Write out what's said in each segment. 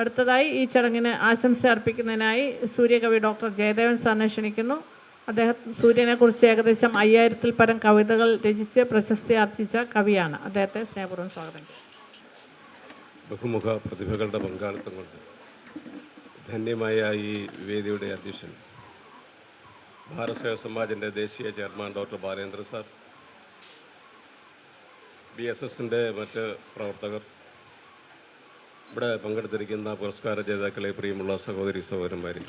അടുത്തതായി ഈ ചടങ്ങിന് ആശംസ അർപ്പിക്കുന്നതിനായി സൂര്യകവി ഡോക്ടർ ജയദേവൻ സാറിനെ ക്ഷണിക്കുന്നു. അദ്ദേഹം സൂര്യനെക്കുറിച്ച് ഏകദേശം 5000-ൽ പരം കവിതകൾ രചിച്ച് പ്രശസ്തി ആർജിച്ച കവിയാണ്. അദ്ദേഹത്തെ സ്നേഹപൂർവ്വം സ്വാഗതം ചെയ്യും. ബഹുമുഖ പ്രതിഭകളുടെ പങ്കാളിത്തം കൊണ്ട് ധന്യമായ ഈ വേദിയുടെ അധ്യക്ഷൻ ഭാരത് സേവ സമാജിൻ്റെ ദേശീയ ചെയർമാൻ ഡോക്ടർ ബാലേന്ദ്ര സാർ, BSSൻ്റെ മറ്റ് പ്രവർത്തകർ, ഇവിടെ പങ്കെടുത്തിരിക്കുന്ന പുരസ്കാര ജേതാക്കളെ, പ്രിയമുള്ള സഹോദരി സഹോദരന്മാരെ,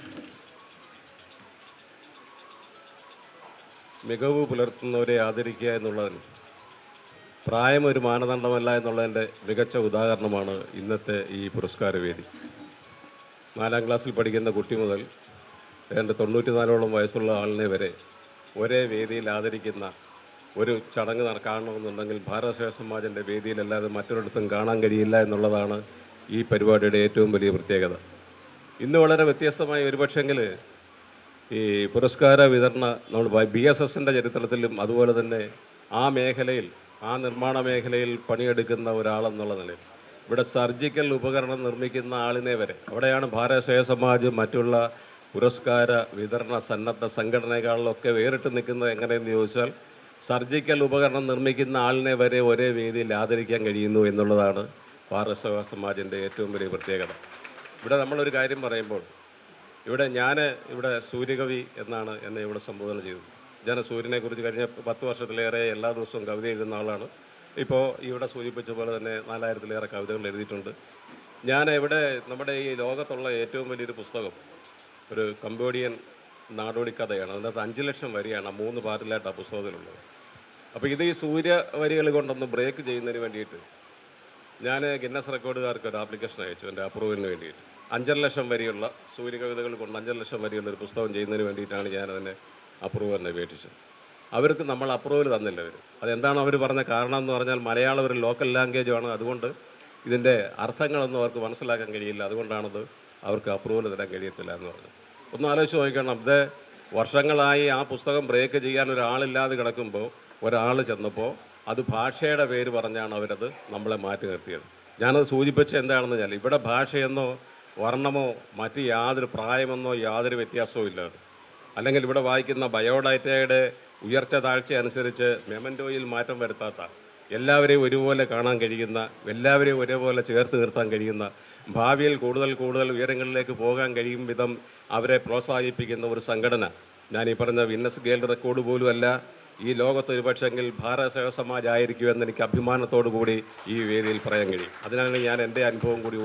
മികവ് പുലർത്തുന്നവരെ ആദരിക്കുക എന്നുള്ളതിന് പ്രായം ഒരു മാനദണ്ഡമല്ല എന്നുള്ളതിൻ്റെ മികച്ച ഉദാഹരണമാണ് ഇന്നത്തെ ഈ പുരസ്കാര വേദി. 4ാം ക്ലാസ്സിൽ പഠിക്കുന്ന കുട്ടി മുതൽ 94ഓളം വയസ്സുള്ള ആളിനെ വരെ ഒരേ വേദിയിൽ ആദരിക്കുന്ന ഒരു ചടങ്ങ് കാണണമെന്നുണ്ടെങ്കിൽ ഭാരത് സേവ സമാജിൻ്റെ വേദിയിലല്ലാതെ മറ്റൊരിടത്തും കാണാൻ കഴിയില്ല എന്നുള്ളതാണ് ഈ പരിപാടിയുടെ ഏറ്റവും വലിയ പ്രത്യേകത. ഇന്ന് വളരെ വ്യത്യസ്തമായി ഒരുപക്ഷെങ്കിൽ ഈ പുരസ്കാര വിതരണ നമ്മൾ BSSൻ്റെ ചരിത്രത്തിലും അതുപോലെ തന്നെ ആ മേഖലയിൽ, ആ നിർമ്മാണ മേഖലയിൽ പണിയെടുക്കുന്ന ഒരാളെന്നുള്ള നിലയിൽ ഇവിടെ സർജിക്കൽ ഉപകരണം നിർമ്മിക്കുന്ന ആളിനെ വരെ, അവിടെയാണ് ഭാരത് സേവ സമാജ് മറ്റുള്ള പുരസ്കാര വിതരണ സന്നദ്ധ സംഘടനകളിലൊക്കെ വേറിട്ട് നിൽക്കുന്നത് എങ്ങനെയെന്ന് ചോദിച്ചാൽ, സർജിക്കൽ ഉപകരണം നിർമ്മിക്കുന്ന ആളിനെ വരെ ഒരേ വേദിയിൽ ആദരിക്കാൻ കഴിയുന്നു എന്നുള്ളതാണ് ഭാരത് സേവ സമാജിൻ്റെ ഏറ്റവും വലിയ പ്രത്യേകത. ഇവിടെ നമ്മളൊരു കാര്യം പറയുമ്പോൾ, ഇവിടെ സൂര്യകവി എന്നാണ് എന്നെ ഇവിടെ സംബോധന ചെയ്തത്. ഞാൻ സൂര്യനെക്കുറിച്ച് കഴിഞ്ഞ 10 വർഷത്തിലേറെ എല്ലാ ദിവസവും കവിത എഴുതുന്ന ആളാണ്. ഇപ്പോൾ ഇവിടെ സൂചിപ്പിച്ച പോലെ തന്നെ 4000-ലേറെ കവിതകൾ എഴുതിയിട്ടുണ്ട്. ഞാൻ ഇവിടെ നമ്മുടെ ഈ ലോകത്തുള്ള ഏറ്റവും വലിയൊരു പുസ്തകം ഒരു കംബോഡിയൻ നാടോടി കഥയാണ്. അതിനകത്ത് 5 ലക്ഷം വരിയാണ് 3 പാർട്ടിലായിട്ട് ആ പുസ്തകത്തിലുള്ളത്. അപ്പോൾ ഇത് ഈ സൂര്യ വരികൾ കൊണ്ടൊന്ന് ബ്രേക്ക് ചെയ്യുന്നതിന് വേണ്ടിയിട്ട് ഞാൻ ഗിന്നസ് റെക്കോർഡുകാർക്ക് ഒരു ആപ്ലിക്കേഷൻ അയച്ചു, എൻ്റെ അപ്രൂവലിന് വേണ്ടിയിട്ട്. 5.5 ലക്ഷം വരിയുള്ള സൂര്യകവിതകൾ കൊണ്ട് 5.5 ലക്ഷം വരിയുള്ള ഒരു പുസ്തകം ചെയ്യുന്നതിന് വേണ്ടിയിട്ടാണ് ഞാനതിനെ അപ്രൂവലിനെ അപേക്ഷിച്ചത്. അവർക്ക് നമ്മൾ അപ്രൂവൽ തന്നില്ല. അതെന്താണ് അവർ പറഞ്ഞ കാരണം എന്ന് പറഞ്ഞാൽ, മലയാളം ഒരു ലോക്കൽ ലാംഗ്വേജാണ്, അതുകൊണ്ട് ഇതിൻ്റെ അർത്ഥങ്ങളൊന്നും അവർക്ക് മനസ്സിലാക്കാൻ കഴിയില്ല, അതുകൊണ്ടാണത് അവർക്ക് അപ്രൂവൽ തരാൻ കഴിയത്തില്ല എന്ന് പറഞ്ഞു. ഒന്ന് ആലോചിച്ച് നോക്കണം, ഇത് വർഷങ്ങളായി ആ പുസ്തകം ബ്രേക്ക് ചെയ്യാൻ ഒരാളില്ലാതെ കിടക്കുമ്പോൾ ഒരാൾ ചെന്നപ്പോൾ അത് ഭാഷയുടെ പേര് പറഞ്ഞാണ് അവരത് നമ്മളെ മാറ്റി നിർത്തിയത്. ഞാനത് സൂചിപ്പിച്ച എന്താണെന്ന് വെച്ചാൽ, ഇവിടെ ഭാഷയെന്നോ വർണ്ണമോ മറ്റ് യാതൊരു പ്രായമെന്നോ യാതൊരു വ്യത്യാസവും ഇല്ല. അല്ലെങ്കിൽ ഇവിടെ വായിക്കുന്ന ബയോഡാറ്റയുടെ ഉയർച്ച താഴ്ച അനുസരിച്ച് മെമൻറ്റോയിൽ മാറ്റം വരുത്താത്ത, എല്ലാവരെയും ഒരുപോലെ കാണാൻ കഴിയുന്ന, എല്ലാവരെയും ഒരേപോലെ ചേർത്ത് നിർത്താൻ കഴിയുന്ന, ഭാവിയിൽ കൂടുതൽ കൂടുതൽ ഉയരങ്ങളിലേക്ക് പോകാൻ കഴിയും വിധം അവരെ പ്രോത്സാഹിപ്പിക്കുന്ന ഒരു സംഘടന ഞാൻ ഈ പറഞ്ഞ ഗിന്നസ് വേൾഡ് റെക്കോർഡ് പോലും അല്ല, ഈ ലോകത്ത് ഒരുപക്ഷെങ്കിൽ ഭാരത് സേവ സമാജ് ആയിരിക്കുമെന്ന് എനിക്ക് അഭിമാനത്തോടു കൂടി ഈ വേദിയിൽ പറയാൻ കഴിയും. അതിനാണ് ഞാൻ എൻ്റെ അനുഭവം കൂടി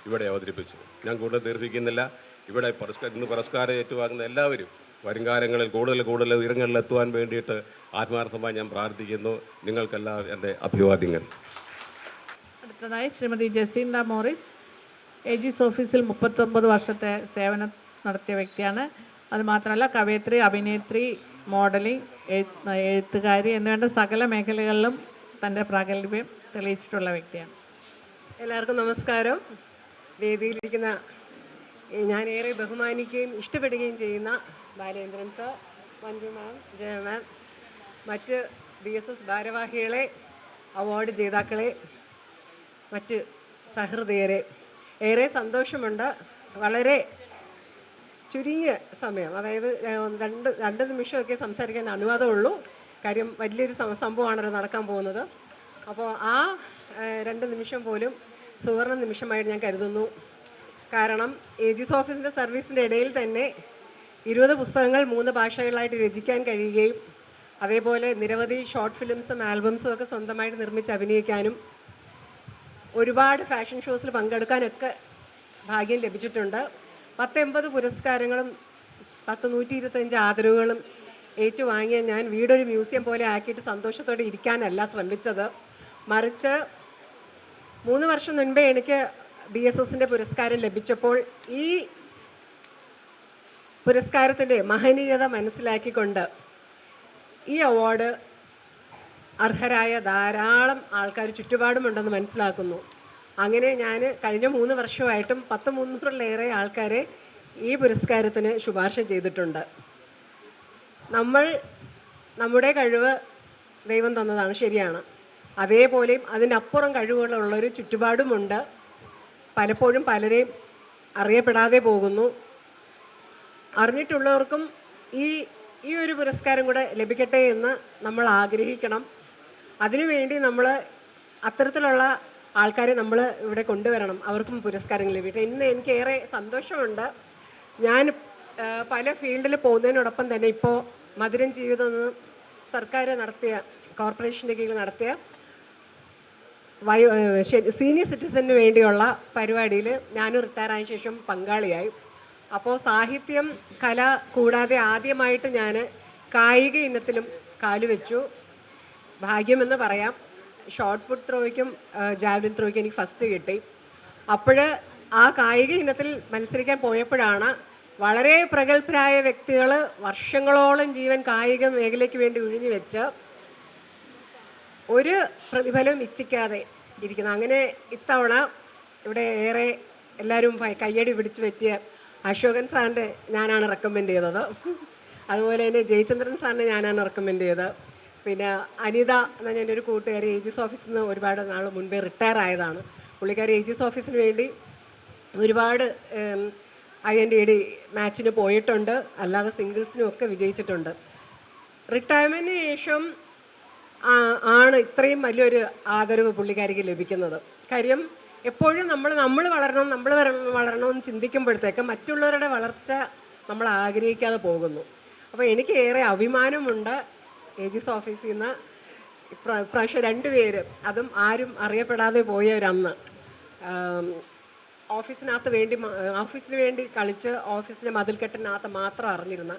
ഇവിടെ അവതരിപ്പിച്ചത്. ഞാൻ കൂടുതൽ ദീർഘിക്കുന്നില്ല. ഇവിടെ ഇന്ന് പുരസ്കാരം ഏറ്റുവാങ്ങുന്ന എല്ലാവരും വരുംകാലങ്ങളിൽ കൂടുതൽ ഉയരങ്ങളിലെത്തുവാൻ വേണ്ടിയിട്ട് ആത്മാർത്ഥമായി ഞാൻ പ്രാർത്ഥിക്കുന്നു. നിങ്ങൾക്കെല്ലാം എൻ്റെ അഭിവാദ്യങ്ങൾ. അടുത്തതായി ശ്രീമതി ജസീന്ത മോറിസ്, AG's ഓഫീസിൽ 39 വർഷത്തെ സേവനം നടത്തിയ വ്യക്തിയാണ്. അതുമാത്രമല്ല കവയത്രി, അഭിനേത്രി, മോഡലിംഗ്, എഴുത്തുകാരി എന്നുവേണ്ട സകല മേഖലകളിലും തൻ്റെ പ്രാഗൽഭ്യം തെളിയിച്ചിട്ടുള്ള വ്യക്തിയാണ്. എല്ലാവർക്കും നമസ്കാരം. വേദിയിലിരിക്കുന്ന ഞാനേറെ ബഹുമാനിക്കുകയും ഇഷ്ടപ്പെടുകയും ചെയ്യുന്ന ബാലേന്ദ്രൻ സാർ, മഞ്ജു മാം, ജയ മാം, മറ്റ് BSS ഭാരവാഹികളെ, അവാർഡ് ജേതാക്കളെ, മറ്റ് സഹൃദയരെ, ഏറെ സന്തോഷമുണ്ട്. വളരെ ചുരുങ്ങിയ സമയം, അതായത് രണ്ട് നിമിഷമൊക്കെ സംസാരിക്കാൻ അനുവാദമുള്ളൂ. കാര്യം വലിയൊരു സംഭവമാണല്ലോ നടക്കാൻ പോകുന്നത്. അപ്പോൾ ആ 2 നിമിഷം പോലും സുവർണ്ണ നിമിഷമായിട്ട് ഞാൻ കരുതുന്നു. കാരണം AG's ഓഫീസിൻ്റെ സർവീസിൻ്റെ ഇടയിൽ തന്നെ 20 പുസ്തകങ്ങൾ 3 ഭാഷകളായിട്ട് രചിക്കാൻ കഴിയുകയും അതേപോലെ നിരവധി ഷോർട്ട് ഫിലിംസും ആൽബംസും ഒക്കെ സ്വന്തമായിട്ട് നിർമ്മിച്ച് അഭിനയിക്കാനും ഒരുപാട് ഫാഷൻ ഷോസിൽ പങ്കെടുക്കാനൊക്കെ ഭാഗ്യം ലഭിച്ചിട്ടുണ്ട്. 10-80 പുരസ്കാരങ്ങളും 125 ആദരവുകളും ഏറ്റുവാങ്ങിയ ഞാൻ വീടൊരു മ്യൂസിയം പോലെ ആക്കിയിട്ട് സന്തോഷത്തോടെ ഇരിക്കാനല്ല ശ്രമിച്ചത്. മറിച്ച് 3 വർഷം മുൻപേ എനിക്ക് BSSൻ്റെ പുരസ്കാരം ലഭിച്ചപ്പോൾ ഈ പുരസ്കാരത്തിൻ്റെ മഹനീയത മനസ്സിലാക്കിക്കൊണ്ട് ഈ അവാർഡ് അർഹരായ ധാരാളം ആൾക്കാർ ചുറ്റുപാടുമുണ്ടെന്ന് മനസ്സിലാക്കുന്നു. അങ്ങനെ ഞാൻ കഴിഞ്ഞ 3 വർഷമായിട്ടും 300-ലേറെ ആൾക്കാരെ ഈ പുരസ്കാരത്തിന് ശുപാർശ ചെയ്തിട്ടുണ്ട്. നമ്മുടെ കഴിവ് ദൈവം തന്നതാണ്, ശരിയാണ്. അതേപോലെയും അതിനപ്പുറം കഴിവുകളുള്ളൊരു ചുറ്റുപാടുമുണ്ട്. പലപ്പോഴും പലരെയും അറിയപ്പെടാതെ പോകുന്നു. അറിഞ്ഞിട്ടുള്ളവർക്കും ഈ ഈ ഒരു പുരസ്കാരം കൂടെ ലഭിക്കട്ടെ എന്ന് നമ്മൾ ആഗ്രഹിക്കണം. അതിനുവേണ്ടി നമ്മൾ അത്തരത്തിലുള്ള ആൾക്കാരെ നമ്മൾ ഇവിടെ കൊണ്ടുവരണം, അവർക്കും പുരസ്കാരങ്ങൾ ലഭിക്കട്ടെ. ഇന്ന് എനിക്ക് ഏറെ സന്തോഷമുണ്ട്. ഞാൻ പല ഫീൽഡിൽ പോകുന്നതിനോടൊപ്പം തന്നെ ഇപ്പോൾ മധുരം ജീവിതം എന്ന് സർക്കാർ നടത്തിയ, കോർപ്പറേഷൻ്റെ കീഴിൽ നടത്തിയ സീനിയർ സിറ്റിസണിന് വേണ്ടിയുള്ള പരിപാടിയിൽ ഞാനും റിട്ടയർ ആയ ശേഷം പങ്കാളിയായി. അപ്പോൾ സാഹിത്യം, കല കൂടാതെ ആദ്യമായിട്ട് ഞാൻ കായിക ഇനത്തിലും കാലുവെച്ചു. ഭാഗ്യമെന്ന് പറയാം. ഷോർട്ട് പുട്ട് ത്രോയ്ക്കും ജാവലിൻ ത്രോയ്ക്കും എനിക്ക് ഫസ്റ്റ് കിട്ടി. അപ്പോൾ ആ കായിക ഇനത്തിൽ മത്സരിക്കാൻ പോയപ്പോഴാണ് വളരെ പ്രഗത്ഭരായ വ്യക്തികൾ വർഷങ്ങളോളം ജീവൻ കായിക മേഖലയ്ക്ക് വേണ്ടി ഒഴിഞ്ഞു വെച്ച് ഒരു പ്രതിഫലം ഇച്ഛിക്കാതെ ഇരിക്കുന്നു. അങ്ങനെ ഇത്തവണ ഇവിടെ ഏറെ എല്ലാവരും കയ്യടി പിടിച്ചു പറ്റിയ അശോകൻ സാറിൻ്റെ ഞാനാണ് റെക്കമെൻഡ് ചെയ്തത്. അതുപോലെ തന്നെ ജയചന്ദ്രൻ സാറിനെ ഞാനാണ് റെക്കമെൻഡ് ചെയ്തത്. പിന്നെ അനിത എന്ന എൻ്റെ ഒരു കൂട്ടുകാരി ഏജീസ് ഓഫീസിൽ നിന്ന് ഒരുപാട് നാൾ മുൻപേ റിട്ടയർ ആയതാണ്. പുള്ളിക്കാരി ഏജീസ് ഓഫീസിന് വേണ്ടി ഒരുപാട് IND മാച്ചിന് പോയിട്ടുണ്ട്, അല്ലാതെ സിംഗിൾസിനും ഒക്കെ വിജയിച്ചിട്ടുണ്ട്. റിട്ടയർമെൻറ്റിന് ശേഷം ആണ് ഇത്രയും വലിയൊരു ആദരവ് പുള്ളിക്കാരിക്ക് ലഭിക്കുന്നത്. കാര്യം എപ്പോഴും നമ്മൾ വളരണമെന്ന് ചിന്തിക്കുമ്പോഴത്തേക്ക് മറ്റുള്ളവരുടെ വളർച്ച നമ്മൾ ആഗ്രഹിക്കാതെ പോകുന്നു. അപ്പോൾ എനിക്ക് ഏറെ അഭിമാനമുണ്ട്. ഏജീസ് ഓഫീസിൽ നിന്ന് ഇപ്രാവശ്യം 2 പേര്, അതും ആരും അറിയപ്പെടാതെ പോയവരന്ന് ഓഫീസിന് വേണ്ടി കളിച്ച് ഓഫീസിൻ്റെ മതിൽക്കെട്ടിനകത്ത് മാത്രം അറിഞ്ഞിരുന്ന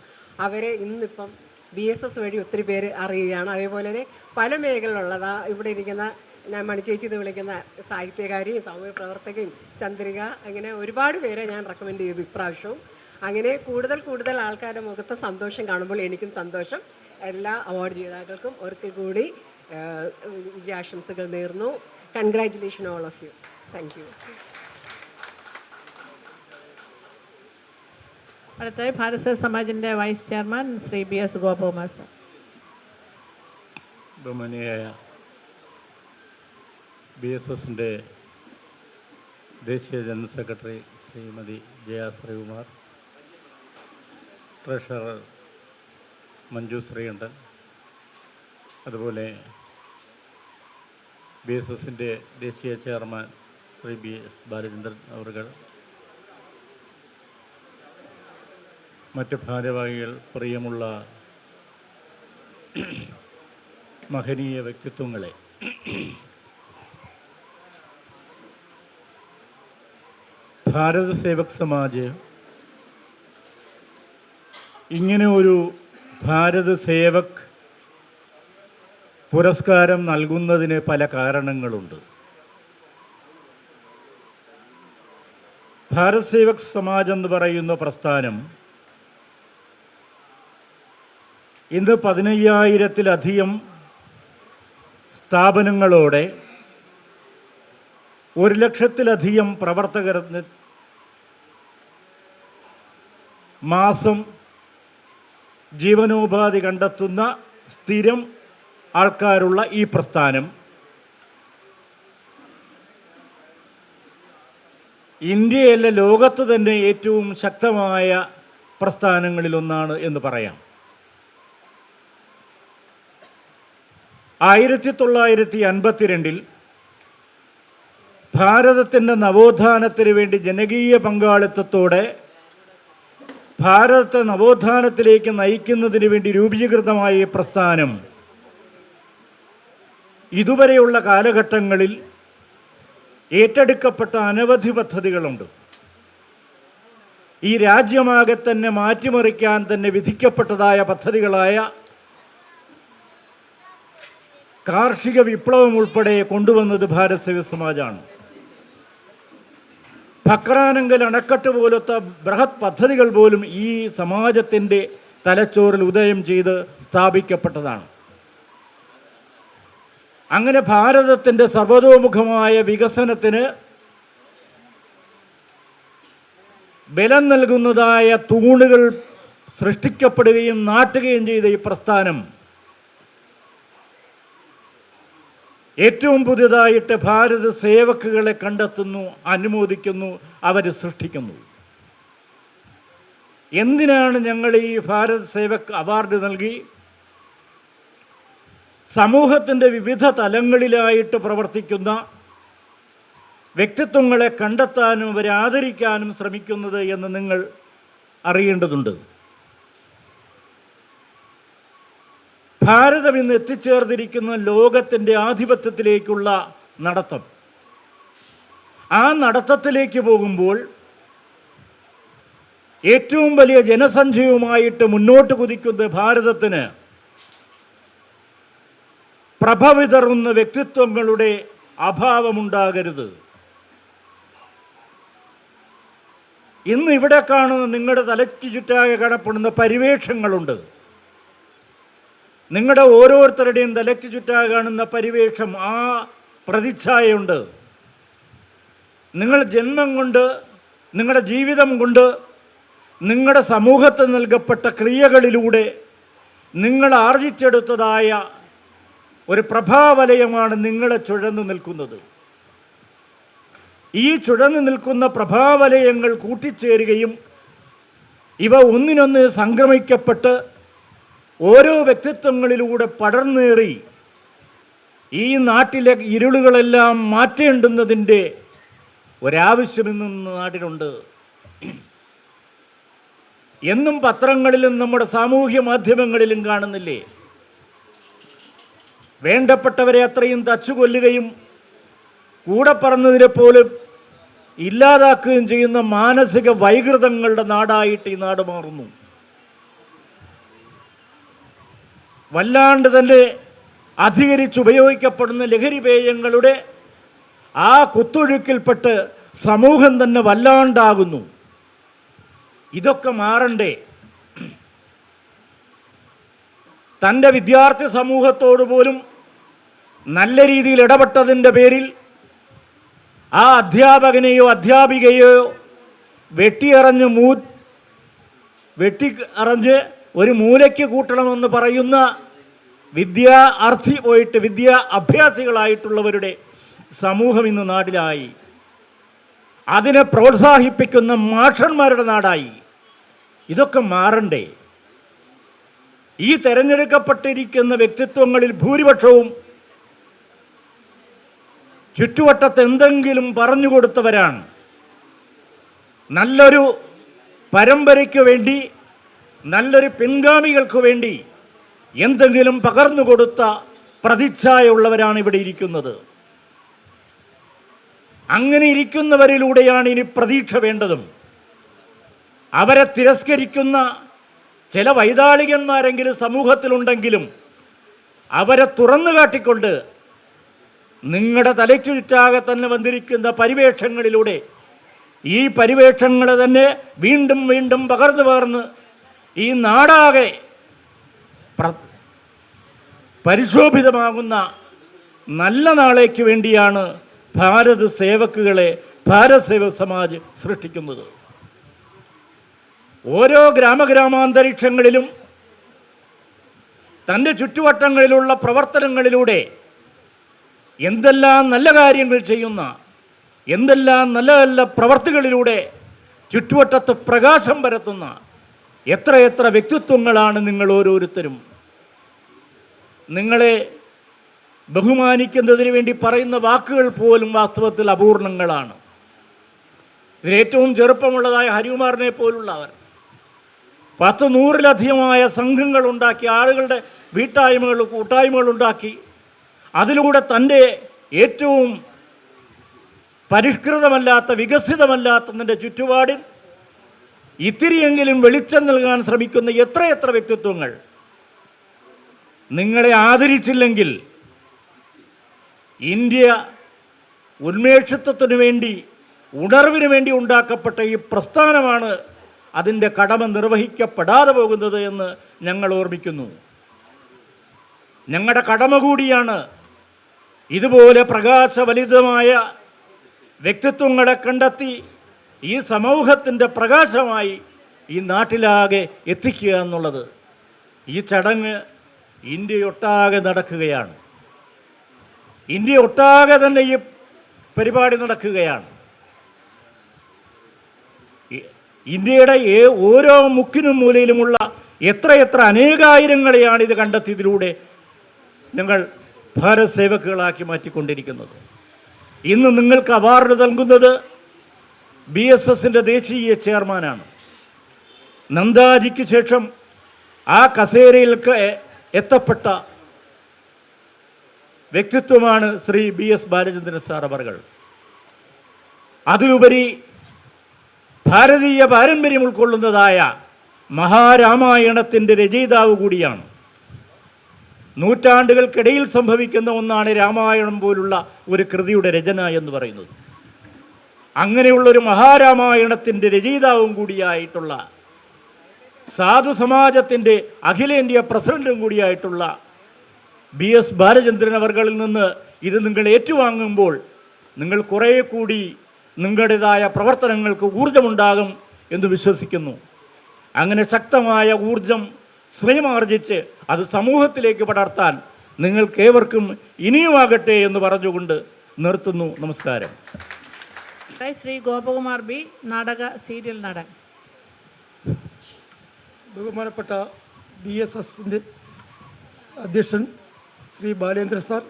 അവരെ ഇന്നിപ്പം BSS വഴി ഒത്തിരി പേര് അറിയുകയാണ്. അതേപോലെ തന്നെ പല മേഖലയിലുള്ളതാ ഇവിടെ ഇരിക്കുന്ന ഞാൻ മണിച്ചേച്ചി എന്ന് വിളിക്കുന്ന സാഹിത്യകാരിയും സാമൂഹ്യ പ്രവർത്തകയും ചന്ദ്രിക, അങ്ങനെ ഒരുപാട് പേരെ ഞാൻ റെക്കമെൻഡ് ചെയ്തു ഇപ്രാവശ്യവും. അങ്ങനെ കൂടുതൽ ആൾക്കാരുടെ മുഖത്ത് സന്തോഷം കാണുമ്പോൾ എനിക്കും സന്തോഷം. എല്ലാ അവാർഡ് ജേതാക്കൾക്കും ഒരിക്കൽ കൂടി വിജയാശംസകൾ നേർന്നു. Congratulation all of you. Thank you. അടുത്തായി ഭാരതീയ സമാജിൻ്റെ vice chairman Shri BS Gopakumar sir. ബഹുമാനിയായ BSSൻ്റെ ദേശീയ general secretary Shrimati Jaya Sreekumar, treasurer Manju Sreekantan, അതുപോലെ BSSൻ്റെ ദേശീയ ചെയർമാൻ ശ്രീ BS ബാലചന്ദ്രൻ അവർ, മറ്റ് ഭാരവാഹികൾ, പ്രിയമുള്ള മഹനീയ വ്യക്തിത്വങ്ങളെ, ഭാരത് സേവക് സമാജ് ഇങ്ങനെ ഒരു ഭാരത് സേവക് പുരസ്കാരം നൽകുന്നതിന് പല കാരണങ്ങളുണ്ട്. ഭാരത് സേവക് സമാജ് എന്ന് പറയുന്ന പ്രസ്ഥാനം ഇന്ന് 15,000-ത്തിലധികം സ്ഥാപനങ്ങളോടെ 1,00,000-ത്തിലധികം പ്രവർത്തകർ മാസം ജീവനോപാധി കണ്ടെത്തുന്ന സ്ഥിരം ആൾക്കാരുള്ള ഈ പ്രസ്ഥാനം ഇന്ത്യയല്ല ലോകത്ത് തന്നെ ഏറ്റവും ശക്തമായ പ്രസ്ഥാനങ്ങളിലൊന്നാണ് എന്ന് പറയാം. 1952-ൽ ഭാരതത്തിൻ്റെ നവോത്ഥാനത്തിന് വേണ്ടി ജനകീയ പങ്കാളിത്തത്തോടെ ഭാരതത്തെ നവോത്ഥാനത്തിലേക്ക് നയിക്കുന്നതിന് വേണ്ടി രൂപീകൃതമായ ഈ പ്രസ്ഥാനം ഇതുവരെയുള്ള കാലഘട്ടങ്ങളിൽ ഏറ്റെടുക്കപ്പെട്ട അനവധി പദ്ധതികളുണ്ട്. ഈ രാജ്യമാകെ തന്നെ മാറ്റിമറിക്കാൻ തന്നെ വിധിക്കപ്പെട്ടതായ പദ്ധതികളായ കാർഷിക വിപ്ലവം ഉൾപ്പെടെ കൊണ്ടുവന്നത് ഭാരത് സേവക് സമാജാണ്. ഭക്രാനങ്കൽ അണക്കെട്ട് പോലത്തെ ബൃഹത് പദ്ധതികൾ പോലും ഈ സമാജത്തിൻ്റെ തലച്ചോറിൽ ഉദയം ചെയ്ത് സ്ഥാപിക്കപ്പെട്ടതാണ്. അങ്ങനെ ഭാരതത്തിൻ്റെ സർവതോമുഖമായ വികസനത്തിന് ബലം നൽകുന്നതായ തൂണുകൾ സൃഷ്ടിക്കപ്പെടുകയും നാട്ടുകയും ചെയ്ത ഈ പ്രസ്ഥാനം ഏറ്റവും പുതിയതായിട്ട് ഭാരത് സേവക്കുകളെ കണ്ടെത്തുന്നു, അനുമോദിക്കുന്നു, അവർ സൃഷ്ടിക്കുന്നു. എന്തിനാണ് ഞങ്ങൾ ഈ ഭാരത് സേവക് അവാർഡ് നൽകി? സമൂഹത്തിൻ്റെ വിവിധ തലങ്ങളിലായിട്ട് പ്രവർത്തിക്കുന്ന വ്യക്തിത്വങ്ങളെ കണ്ടെത്താനും അവരെ ആദരിക്കാനും ശ്രമിക്കുന്നത് എന്ന് നിങ്ങൾ അറിയേണ്ടതുണ്ട്. ഭാരതം ഇന്ന് എത്തിച്ചേർന്നിരിക്കുന്ന ലോകത്തിൻ്റെ ആധിപത്യത്തിലേക്കുള്ള നടത്തം. ആ നടത്തത്തിലേക്ക് പോകുമ്പോൾ ഏറ്റവും വലിയ ജനസംഖ്യയുമായിട്ട് മുന്നോട്ട് കുതിക്കുന്ന ഭാരതത്തിന് പ്രഭ വിതറുന്ന വ്യക്തിത്വങ്ങളുടെ അഭാവമുണ്ടാകരുത്. ഇന്ന് ഇവിടെ കാണുന്ന നിങ്ങളുടെ തലയ്ക്ക് ചുറ്റാകെ കാണപ്പെടുന്ന പരിവേഷങ്ങളുണ്ട്. നിങ്ങളുടെ ഓരോരുത്തരുടെയും തലയ്ക്ക് ചുറ്റാകെ കാണുന്ന പരിവേഷം, ആ പ്രതിച്ഛായയുണ്ട്. നിങ്ങൾ ജന്മം കൊണ്ട്, നിങ്ങളുടെ ജീവിതം കൊണ്ട്, നിങ്ങളുടെ സമൂഹത്തിൽ നൽകപ്പെട്ട ക്രിയകളിലൂടെ നിങ്ങൾ ആർജിച്ചെടുത്തതായ ഒരു പ്രഭാവലയമാണ് നിങ്ങളെ ചുഴന്നു നിൽക്കുന്നത്. ഈ ചുഴന്നു നിൽക്കുന്ന പ്രഭാവലയങ്ങൾ കൂട്ടിച്ചേരുകയും ഇവ ഒന്നിനൊന്ന് സംക്രമിക്കപ്പെട്ട് ഓരോ വ്യക്തിത്വങ്ങളിലൂടെ പടർന്നേറി ഈ നാട്ടിലെ ഇരുളുകളെല്ലാം മാറ്റേണ്ടുന്നതിൻ്റെ ഒരാവശ്യം ഇന്നും നാട്ടിലുണ്ട്. എന്നും പത്രങ്ങളിലും നമ്മുടെ സാമൂഹ്യ മാധ്യമങ്ങളിലും കാണുന്നില്ലേ, വേണ്ടപ്പെട്ടവരെ അത്രയും തച്ചുകൊല്ലുകയും കൂടെ പറന്നതിനെ പോലും ഇല്ലാതാക്കുകയും ചെയ്യുന്ന മാനസിക വൈകൃതങ്ങളുടെ നാടായിട്ട് ഈ നാട് മാറുന്നു. വല്ലാണ്ട് തന്നെ അധികരിച്ചുപയോഗിക്കപ്പെടുന്ന ലഹരിപേയങ്ങളുടെ ആ കുത്തൊഴുക്കിൽപ്പെട്ട് സമൂഹം തന്നെ വല്ലാണ്ടാകുന്നു. ഇതൊക്കെ മാറണ്ടേ? തൻ്റെ വിദ്യാർത്ഥി സമൂഹത്തോട് പോലും നല്ല രീതിയിൽ ഇടപെട്ടതിൻ്റെ പേരിൽ ആ അധ്യാപകനെയോ അധ്യാപികയോ വെട്ടിയറിഞ്ഞ് ഒരു മൂലയ്ക്ക് കൂട്ടണമെന്ന് പറയുന്ന വിദ്യാ അഭ്യാസികളായിട്ടുള്ളവരുടെ സമൂഹം ഇന്ന് നാട്ടിലായി. അതിനെ പ്രോത്സാഹിപ്പിക്കുന്ന മാഷന്മാരുടെ നാടായി. ഇതൊക്കെ മാറണ്ടേ? ഈ തെരഞ്ഞെടുക്കപ്പെട്ടിരിക്കുന്ന വ്യക്തിത്വങ്ങളിൽ ഭൂരിപക്ഷവും ചുറ്റുവട്ടത്ത് എന്തെങ്കിലും പറഞ്ഞുകൊടുത്തവരാണ്. നല്ലൊരു പരമ്പരയ്ക്ക് വേണ്ടി, നല്ലൊരു പിൻഗാമികൾക്ക് വേണ്ടി എന്തെങ്കിലും പകർന്നു കൊടുത്ത പ്രതിച്ഛായുള്ളവരാണ് ഇവിടെ ഇരിക്കുന്നത്. അങ്ങനെ ഇരിക്കുന്നവരിലൂടെയാണ് ഇനി പ്രതീക്ഷ വേണ്ടതും. അവരെ തിരസ്കരിക്കുന്ന ചില വൈതാളികന്മാരെങ്കിലും സമൂഹത്തിലുണ്ടെങ്കിലും അവരെ തുറന്നു കാട്ടിക്കൊണ്ട് നിങ്ങളുടെ തലയ്ക്കു ചുറ്റാകെ തന്നെ വന്നിരിക്കുന്ന പരിവേഷങ്ങളിലൂടെ ഈ പരിവേഷങ്ങളെ തന്നെ വീണ്ടും വീണ്ടും പകർന്ന് ഈ നാടാകെ പരിശോഭിതമാകുന്ന നല്ല നാളേക്ക് വേണ്ടിയാണ് ഭാരത് സേവക്കുകളെ ഭാരത് സേവക് സമാജ് സൃഷ്ടിക്കുന്നത്. ഓരോ ഗ്രാമാന്തരീക്ഷങ്ങളിലും തൻ്റെ ചുറ്റുവട്ടങ്ങളിലുള്ള പ്രവർത്തനങ്ങളിലൂടെ എന്തെല്ലാം നല്ല കാര്യങ്ങൾ ചെയ്യുന്ന, എന്തെല്ലാം നല്ല നല്ല പ്രവർത്തികളിലൂടെ ചുറ്റുവട്ടത്ത് പ്രകാശം പരത്തുന്ന എത്രയെത്ര വ്യക്തിത്വങ്ങളാണ് നിങ്ങൾ ഓരോരുത്തരും. നിങ്ങളെ ബഹുമാനിക്കുന്നതിന് വേണ്ടി പറയുന്ന വാക്കുകൾ പോലും വാസ്തവത്തിൽ അപൂർണങ്ങളാണ്. ഇതിലേറ്റവും ചെറുപ്പമുള്ളതായ ഹരികുമാറിനെ പോലുള്ളവർ 100-100-ലധികമായ സംഘങ്ങൾ ഉണ്ടാക്കി, ആളുകളുടെ കൂട്ടായ്മകൾ ഉണ്ടാക്കി, അതിലൂടെ തൻ്റെ ഏറ്റവും പരിഷ്കൃതമല്ലാത്ത, വികസിതമല്ലാത്ത തൻ്റെ ചുറ്റുപാടിൽ ഇത്തിരിയെങ്കിലും വെളിച്ചം നൽകാൻ ശ്രമിക്കുന്ന എത്രയെത്ര വ്യക്തിത്വങ്ങൾ. നിങ്ങളെ ആദരിച്ചില്ലെങ്കിൽ ഇന്ത്യ ഉന്മേഷത്വത്തിനു വേണ്ടി, ഉണർവിന് വേണ്ടി ഉണ്ടാക്കപ്പെട്ട ഈ പ്രസ്ഥാനമാണ് അതിൻ്റെ കടമ നിർവഹിക്കപ്പെടാതെ പോകുന്നത് എന്ന് ഞങ്ങൾ ഓർമ്മിക്കുന്നു. ഞങ്ങളുടെ കടമ കൂടിയാണ് ഇതുപോലെ പ്രകാശവലിതമായ വ്യക്തിത്വങ്ങളെ കണ്ടെത്തി ഈ സമൂഹത്തിൻ്റെ പ്രകാശമായി ഈ നാട്ടിലാകെ എത്തിക്കുക എന്നുള്ളത്. ഈ ചടങ്ങ് ഇന്ത്യയൊട്ടാകെ നടക്കുകയാണ്. ഇന്ത്യ ഒട്ടാകെ തന്നെ ഈ പരിപാടി നടക്കുകയാണ്. ഇന്ത്യയുടെ ഓരോ മുക്കിനും മൂലയിലുമുള്ള എത്രയെത്ര അനേകായിരങ്ങളെയാണ് ഇത് കണ്ടെത്തിയതിലൂടെ ഞങ്ങൾ ഭാരത് സേവക്കുകളാക്കി മാറ്റിക്കൊണ്ടിരിക്കുന്നത്. ഇന്ന് നിങ്ങൾക്ക് അവാർഡ് നൽകുന്നത് BSSന്റെ ദേശീയ ചെയർമാനാണ്. നന്ദാജിക്ക് ശേഷം ആ കസേരയിലേക്ക് എത്തപ്പെട്ട വ്യക്തിത്വമാണ് ശ്രീ BS ബാലചന്ദ്രൻ സാർ അവർകൾ. അതിലുപരി ഭാരതീയ പാരമ്പര്യം ഉൾക്കൊള്ളുന്നതായ മഹാരാമായണത്തിൻ്റെ രചയിതാവ് കൂടിയാണ്. നൂറ്റാണ്ടുകൾക്കിടയിൽ സംഭവിക്കുന്ന ഒന്നാണ് രാമായണം പോലുള്ള ഒരു കൃതിയുടെ രചന എന്ന് പറയുന്നത്. അങ്ങനെയുള്ളൊരു മഹാരാമായണത്തിൻ്റെ രചയിതാവും കൂടിയായിട്ടുള്ള, സാധു സമാജത്തിൻ്റെ അഖിലേന്ത്യാ പ്രസിഡന്റും കൂടിയായിട്ടുള്ള BS ബാലചന്ദ്രൻ അവർകളിൽ നിന്ന് ഇത് നിങ്ങൾ ഏറ്റുവാങ്ങുമ്പോൾ നിങ്ങൾ കുറേ കൂടി നിങ്ങളുടേതായ പ്രവർത്തനങ്ങൾക്ക് ഊർജമുണ്ടാകും എന്ന് വിശ്വസിക്കുന്നു. അങ്ങനെ ശക്തമായ ഊർജം സ്വയമാർജിച്ച് അത് സമൂഹത്തിലേക്ക് പടർത്താൻ നിങ്ങൾക്കേവർക്കും ഇനിയുമാകട്ടെ എന്ന് പറഞ്ഞുകൊണ്ട് നിർത്തുന്നു. നമസ്കാരം. ശ്രീ ഗോപകുമാർ B, നാടക സീരിയൽ നടൻ. ബഹുമാനപ്പെട്ട BSSന്റെ അധ്യക്ഷൻ Shri Balendra sir,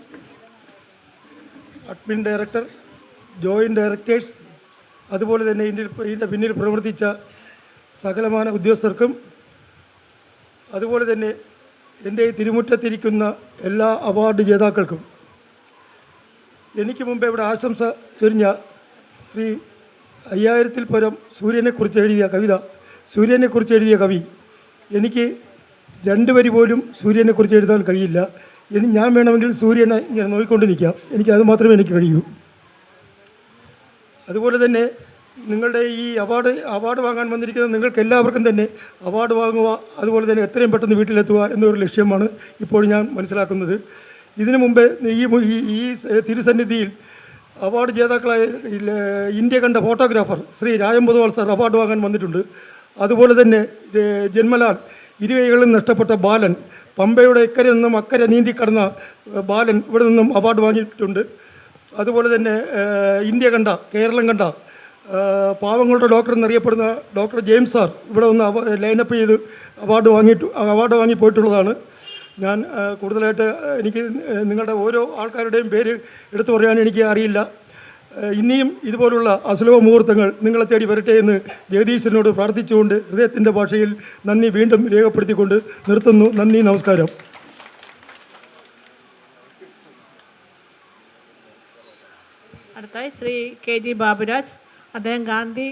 admin director, joint directors, അതുപോലെ തന്നെ ഇതിൻ്റെ പിന്നിൽ പ്രവർത്തിച്ച സകലമാന ഉദ്യോഗസ്ഥർക്കും, അതുപോലെ തന്നെ എൻ്റെ തിരുമുറ്റത്തിരിക്കുന്ന എല്ലാ അവാർഡ് ജേതാക്കൾക്കും, എനിക്ക് മുമ്പ് ഇവിടെ ആശംസ ചൊരിഞ്ഞ ശ്രീ 5000-ൽ പരം സൂര്യനെക്കുറിച്ച് എഴുതിയ കവി, എനിക്ക് 2 വരി പോലും സൂര്യനെക്കുറിച്ച് എഴുതാൻ കഴിയില്ല. ഞാൻ വേണമെങ്കിൽ സൂര്യനെ ഇങ്ങനെ നോക്കിക്കൊണ്ട് നിൽക്കാം. അത് മാത്രമേ എനിക്ക് കഴിയൂ. അതുപോലെ തന്നെ നിങ്ങളുടെ ഈ അവാർഡ് വാങ്ങാൻ വന്നിരിക്കുന്ന നിങ്ങൾക്ക് എല്ലാവർക്കും തന്നെ അവാർഡ് വാങ്ങുക, അതുപോലെ തന്നെ എത്രയും പെട്ടെന്ന് വീട്ടിലെത്തുക എന്നൊരു ലക്ഷ്യമാണ് ഇപ്പോൾ ഞാൻ മനസ്സിലാക്കുന്നത്. ഇതിനു മുമ്പ് ഈ തിരുസന്നിധിയിൽ അവാർഡ് ജേതാക്കളായ ഇന്ത്യ കണ്ട photographer Shri Rayam Poduval sir award വാങ്ങാൻ വന്നിട്ടുണ്ട്. അതുപോലെ തന്നെ ജന്മലാൽ ഇരുകൈകളിൽ നഷ്ടപ്പെട്ട ബാലൻ, പമ്പയുടെ ഇക്കരെ നിന്നും അക്കരെ നീന്തിക്കടന്ന ബാലൻ ഇവിടെ നിന്നും അവാർഡ് വാങ്ങിയിട്ടുണ്ട്. അതുപോലെ തന്നെ ഇന്ത്യ കണ്ട, കേരളം കണ്ട പാവങ്ങളുടെ ഡോക്ടർ എന്നറിയപ്പെടുന്ന ഡോക്ടർ ജെയിംസ് സാർ ഇവിടെ ഒന്ന് ലൈനപ്പ് ചെയ്ത് അവാർഡ് വാങ്ങി പോയിട്ടുള്ളതാണ്. ഞാൻ കൂടുതലായിട്ട് എനിക്ക് നിങ്ങളുടെ ഓരോ ആൾക്കാരുടെയും പേര് എടുത്തു പറയാൻ എനിക്ക് അറിയില്ല. ഇനിയും ഇതുപോലുള്ള അസുലഭ മുഹൂർത്തങ്ങൾ നിങ്ങളെ തേടി വരട്ടെ എന്ന് ജഗദീശ്വരനോട് പ്രാർത്ഥിച്ചുകൊണ്ട് ഹൃദയത്തിൻ്റെ ഭാഷയിൽ നന്ദി വീണ്ടും രേഖപ്പെടുത്തിക്കൊണ്ട് നിർത്തുന്നു. നന്ദി, നമസ്കാരം. അടുത്തായി ശ്രീ KG ബാബുരാജ്. അദ്ദേഹം ഗാന്ധി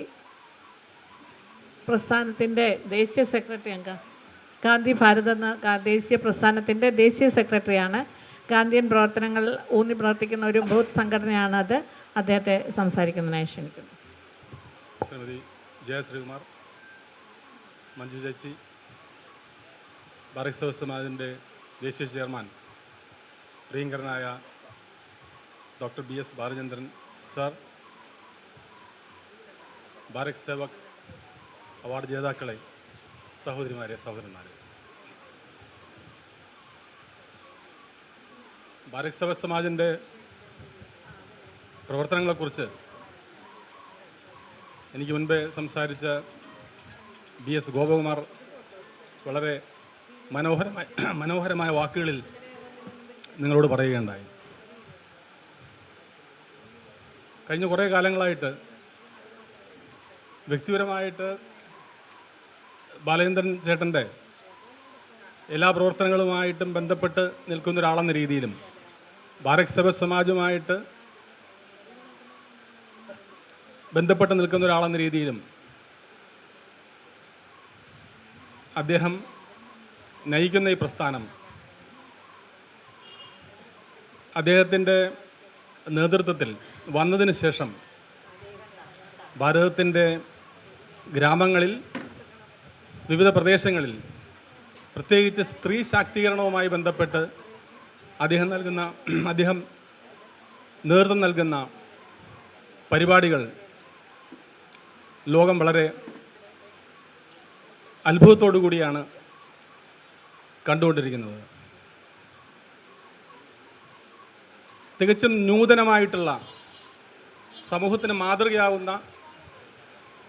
പ്രസ്ഥാനത്തിൻ്റെ ദേശീയ സെക്രട്ടറി അംഗം. ഗാന്ധി ഭാരത് എന്ന ദേശീയ പ്രസ്ഥാനത്തിൻ്റെ ദേശീയ സെക്രട്ടറിയാണ്. ഗാന്ധിയൻ പ്രവർത്തനങ്ങൾ ഊന്നി പ്രവർത്തിക്കുന്ന ഒരു ബൃഹത് സംഘടനയാണ് അത്. അദ്ദേഹത്തെ സംസാരിക്കുന്നതിനായി ക്ഷണിക്കുന്നു. ശ്രീമതി ജയശ്രീകുമാർ, മഞ്ജു ചേച്ചി, ബാറിക് സേവക് സമാജിൻ്റെ ദേശീയ ചെയർമാൻ പ്രിയങ്കരനായ doctor BS Balachandran sir, Barik Sevak award ജേതാക്കളെ, സഹോദരിമാരെ, സഹോദരന്മാരെ, ബാറിക് സേവക് സമാജിൻ്റെ പ്രവർത്തനങ്ങളെക്കുറിച്ച് എനിക്ക് മുൻപേ സംസാരിച്ച BS ഗോപകുമാർ വളരെ മനോഹരമായ വാക്കുകളിൽ നിങ്ങളോട് പറയുകയുണ്ടായി. കഴിഞ്ഞ കുറേ കാലങ്ങളായിട്ട് വ്യക്തിപരമായിട്ട് ബാലചന്ദ്രൻ ചേട്ടൻ്റെ എല്ലാ പ്രവർത്തനങ്ങളുമായിട്ടും ബന്ധപ്പെട്ട് നിൽക്കുന്ന ഒരാളെന്ന രീതിയിലും ബാറിക് സേവക് സമാജുമായിട്ട് ബന്ധപ്പെട്ട് നിൽക്കുന്ന ഒരാളെന്ന രീതിയിലും അദ്ദേഹം നയിക്കുന്ന ഈ പ്രസ്ഥാനം അദ്ദേഹത്തിൻ്റെ നേതൃത്വത്തിൽ വന്നതിന് ശേഷം ഭാരതത്തിൻ്റെ ഗ്രാമങ്ങളിൽ, വിവിധ പ്രദേശങ്ങളിൽ, പ്രത്യേകിച്ച് സ്ത്രീ ശാക്തീകരണവുമായി ബന്ധപ്പെട്ട് അദ്ദേഹം നേതൃത്വം നൽകുന്ന പരിപാടികൾ ലോകം വളരെ അത്ഭുതത്തോടു കൂടിയാണ് കണ്ടുകൊണ്ടിരിക്കുന്നത്. തികച്ചും നൂതനമായിട്ടുള്ള സമൂഹത്തിന് മാതൃകയാവുന്ന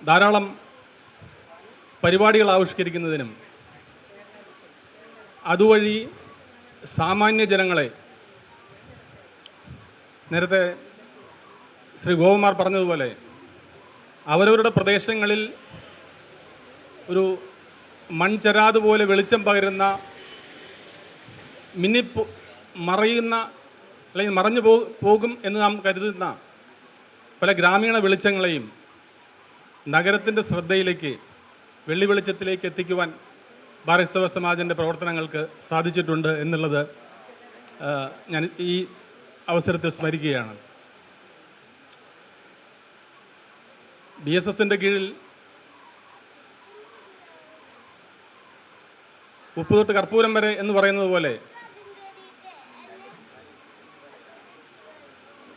ധാരാളം പരിപാടികൾ ആവിഷ്കരിക്കുന്നതിനും അതുവഴി സാമാന്യ ജനങ്ങളെ, നേരത്തെ ശ്രീ ഗോപകുമാർ പറഞ്ഞതുപോലെ, അവരവരുടെ പ്രദേശങ്ങളിൽ ഒരു മൺചരാത് പോലെ വെളിച്ചം പകരുന്ന, മറയുന്ന അല്ലെങ്കിൽ മറഞ്ഞു പോകും എന്ന് നാം കരുതുന്ന പല ഗ്രാമീണ വെളിച്ചങ്ങളെയും നഗരത്തിൻ്റെ ശ്രദ്ധയിലേക്ക്, വെള്ളി വെളിച്ചത്തിലേക്ക് എത്തിക്കുവാൻ ഭാരത് സേവക് സമാജിൻ്റെ പ്രവർത്തനങ്ങൾക്ക് സാധിച്ചിട്ടുണ്ട് എന്നുള്ളത് ഞാൻ ഈ അവസരത്തിൽ സ്മരിക്കുകയാണ്. BSSൻ്റെ കീഴിൽ ഉപ്പ് തൊട്ട് കർപ്പൂരം വരെ എന്ന് പറയുന്നത് പോലെ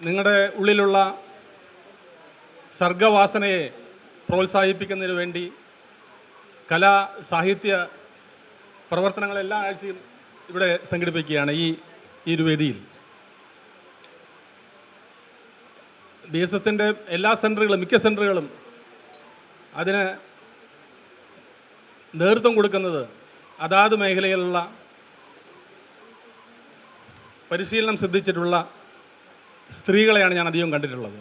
നിങ്ങളുടെ ഉള്ളിലുള്ള സർഗവാസനയെ പ്രോത്സാഹിപ്പിക്കുന്നതിന് വേണ്ടി കലാ സാഹിത്യ പ്രവർത്തനങ്ങൾ എല്ലാ ആഴ്ചയും ഇവിടെ സംഘടിപ്പിക്കുകയാണ് ഈ ഒരു വേദിയിൽ. BSSൻ്റെ എല്ലാ സെൻറ്ററുകളും, മിക്ക സെൻറ്ററുകളും അതിന് നേതൃത്വം കൊടുക്കുന്നത് അതാത് മേഖലയിലുള്ള പരിശീലനം സിദ്ധിച്ചിട്ടുള്ള സ്ത്രീകളെയാണ് ഞാൻ അധികം കണ്ടിട്ടുള്ളത്.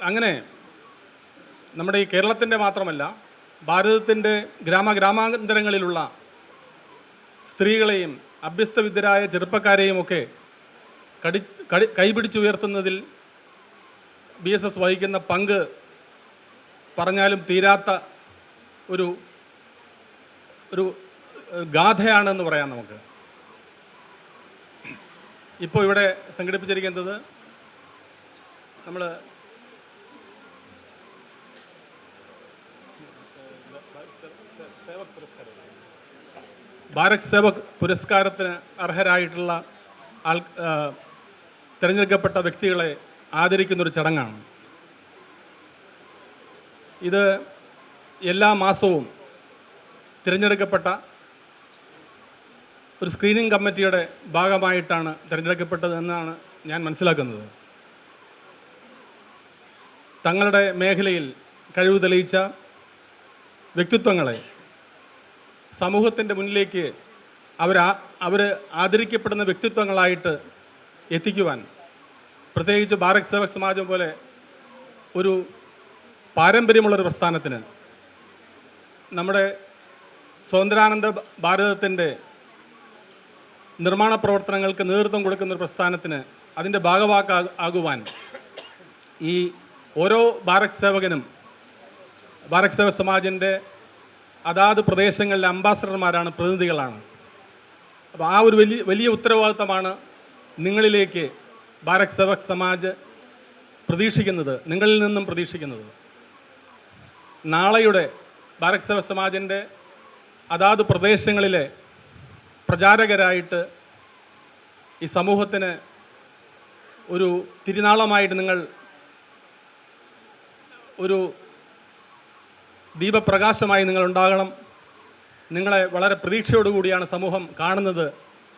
അങ്ങനെ നമ്മുടെ ഈ കേരളത്തിൻ്റെ മാത്രമല്ല, ഭാരതത്തിൻ്റെ ഗ്രാമാന്തരങ്ങളിലുള്ള സ്ത്രീകളെയും അഭ്യസ്തവിദ്യരായ ചെറുപ്പക്കാരെയും ഒക്കെ കൈപിടിച്ചുയർത്തുന്നതിൽ BSS വഹിക്കുന്ന പങ്ക് പറഞ്ഞാലും തീരാത്ത ഒരു ഗാഥയാണെന്ന് പറയാം നമുക്ക്. ഇപ്പോൾ ഇവിടെ സംഘടിപ്പിച്ചിരിക്കുന്നത് നമ്മൾ ഭാരത് സേവക് പുരസ്കാരത്തിന് അർഹരായിട്ടുള്ള തിരഞ്ഞെടുക്കപ്പെട്ട വ്യക്തികളെ ആദരിക്കുന്നൊരു ചടങ്ങാണ് ഇത്. എല്ലാ മാസവും തിരഞ്ഞെടുക്കപ്പെട്ട ഒരു സ്ക്രീനിംഗ് കമ്മിറ്റിയുടെ ഭാഗമായിട്ടാണ് തിരഞ്ഞെടുക്കപ്പെട്ടത് എന്നാണ് ഞാൻ മനസ്സിലാക്കുന്നത്. തങ്ങളുടെ മേഖലയിൽ കഴിവ് തെളിയിച്ച വ്യക്തിത്വങ്ങളെ സമൂഹത്തിൻ്റെ മുന്നിലേക്ക് അവർ ആദരിക്കപ്പെടുന്ന വ്യക്തിത്വങ്ങളായിട്ട് എത്തിക്കുവാൻ, പ്രത്യേകിച്ച് ഭാരത് സേവക് സമാജം പോലെ ഒരു പാരമ്പര്യമുള്ളൊരു പ്രസ്ഥാനത്തിന്, നമ്മുടെ സ്വതന്ത്രാനന്ദ ഭാരതത്തിൻ്റെ നിർമ്മാണ പ്രവർത്തനങ്ങൾക്ക് നേതൃത്വം കൊടുക്കുന്ന ഒരു പ്രസ്ഥാനത്തിന് അതിൻ്റെ ഭാഗവാക്കാകുവാൻ ഈ ഓരോ ഭാരത് സേവകനും ഭാരത് സേവക് സമാജിൻ്റെ അതാത് പ്രദേശങ്ങളിലെ അംബാസഡർമാരാണ്, പ്രതിനിധികളാണ്. അപ്പോൾ ആ ഒരു വലിയ ഉത്തരവാദിത്തമാണ് നിങ്ങളിലേക്ക് ഭാരത് സേവക് സമാജ് പ്രതീക്ഷിക്കുന്നത്, നിങ്ങളിൽ നിന്നും പ്രതീക്ഷിക്കുന്നത്. നാളെയുടെ ഭാരത് സേവക് സമാജിൻ്റെ അതാത് പ്രദേശങ്ങളിലെ പ്രചാരകരായിട്ട് ഈ സമൂഹത്തിന് ഒരു തിരുനാളമായിട്ട് നിങ്ങൾ ഒരു ദീപപ്രകാശമായി നിങ്ങൾ ഉണ്ടാകണം. നിങ്ങളെ വളരെ പ്രതീക്ഷയോടുകൂടിയാണ് സമൂഹം കാണുന്നത്.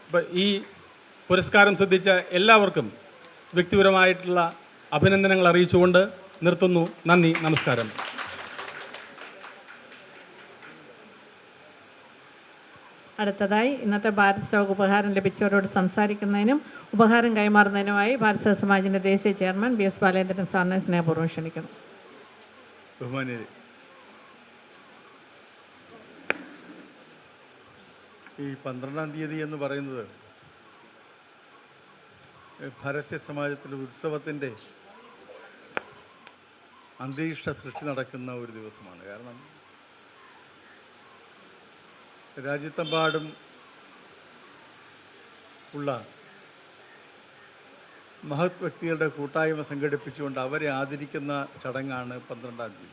ഇപ്പം ഈ പുരസ്കാരം സിദ്ധിച്ച എല്ലാവർക്കും വ്യക്തിപരമായിട്ടുള്ള അഭിനന്ദനങ്ങൾ അറിയിച്ചുകൊണ്ട് നിർത്തുന്നു. നന്ദി, നമസ്കാരം. അടുത്തതായി ഇന്നത്തെ ഭാരത് സേവക് ഉപഹാരം ലഭിച്ചവരോട് സംസാരിക്കുന്നതിനും ഉപഹാരം കൈമാറുന്നതിനുമായി ഭാരത് സേവക് സമാജിൻ്റെ ദേശീയ ചെയർമാൻ BS ബാലേന്ദ്രൻ സാറിനെ സ്നേഹപൂർവ്വം ക്ഷണിക്കുന്നു. ബഹുമാന്യരെ, ഈ 12-ാം തീയതി എന്ന് പറയുന്നത് ഭാരതീയ സമാജത്തിലെ ഉത്സവത്തിൻ്റെ അന്തരീക്ഷ സൃഷ്ടി നടക്കുന്ന ഒരു ദിവസമാണ്. കാരണം രാജ്യത്തെമ്പാടും ഉള്ള മഹത് വ്യക്തികളുടെ കൂട്ടായ്മ സംഘടിപ്പിച്ചുകൊണ്ട് അവരെ ആദരിക്കുന്ന ചടങ്ങാണ് 12-ാം തീയതി.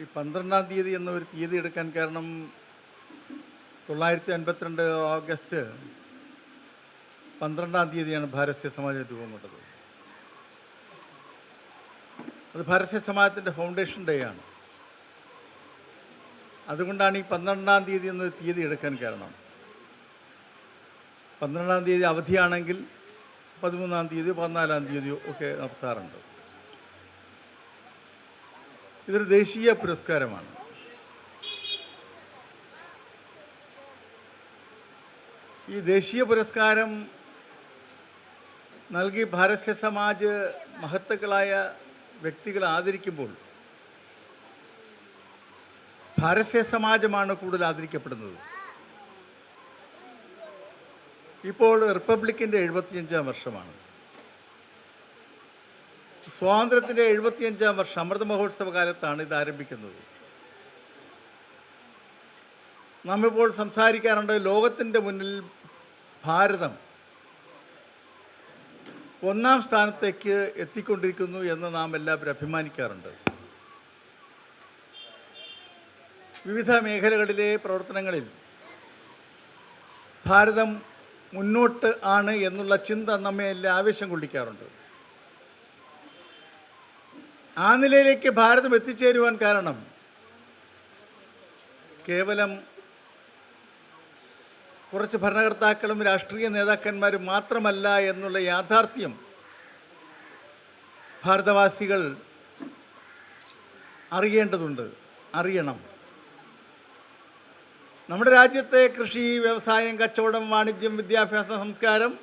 ഈ 12-ാം തീയതി എന്നൊരു തീയതി എടുക്കാൻ കാരണം 1952 ഓഗസ്റ്റ് 12-ാം തീയതിയാണ് ഭാരതീയ സമാജം രൂപം കൊണ്ടത്. അത് ഭാരതീയ സമാജത്തിൻ്റെ ഫൗണ്ടേഷൻ ഡേ ആണ്. അതുകൊണ്ടാണ് ഈ 12-ാം തീയതി എന്നൊരു തീയതി എടുക്കാൻ കാരണം. 12-ാം തീയതി അവധിയാണെങ്കിൽ 13-ാം തീയതി 14-ാം തീയതിയോ ഒക്കെ നടത്താറുണ്ട്. ഇതൊരു ദേശീയ പുരസ്കാരമാണ്. ഈ ദേശീയ പുരസ്കാരം നൽകി ഭാരതീയ സമാജ് മഹത്തുക്കളായ വ്യക്തികളെ ആദരിക്കുമ്പോൾ ഭാരതീയ സമാജമാണ് കൂടുതൽ ആദരിക്കപ്പെടുന്നത്. ഇപ്പോൾ റിപ്പബ്ലിക്കിൻ്റെ 75-ാം വർഷമാണ്. സ്വാതന്ത്ര്യത്തിൻ്റെ 75-ാം വർഷം അമൃത മഹോത്സവ കാലത്താണ് ഇത് ആരംഭിക്കുന്നത്. നമ്മിപ്പോൾ സംസാരിക്കാറുണ്ട്, ലോകത്തിൻ്റെ മുന്നിൽ ഭാരതം 1-ാം സ്ഥാനത്തേക്ക് എത്തിക്കൊണ്ടിരിക്കുന്നു എന്ന് നാം എല്ലാവരും അഭിമാനിക്കാറുണ്ട്. വിവിധ മേഖലകളിലെ പ്രവർത്തനങ്ങളിൽ ഭാരതം മുന്നോട്ട് ആണ് എന്നുള്ള ചിന്ത നമ്മെ എല്ലാം ആവേശം കൊള്ളിക്കാറുണ്ട്. ആ നിലയിലേക്ക് ഭാരതം എത്തിച്ചേരുവാൻ കാരണം കേവലം കുറച്ച് ഭരണകർത്താക്കളും രാഷ്ട്രീയ നേതാക്കന്മാരും മാത്രമല്ല എന്നുള്ള യാഥാർത്ഥ്യം ഭാരതവാസികൾ അറിയേണ്ടതുണ്ട്, അറിയണം. നമ്മുടെ രാജ്യത്തെ കൃഷി, വ്യവസായം, കച്ചവടം, വാണിജ്യം, വിദ്യാഭ്യാസം, സംസ്കാരം,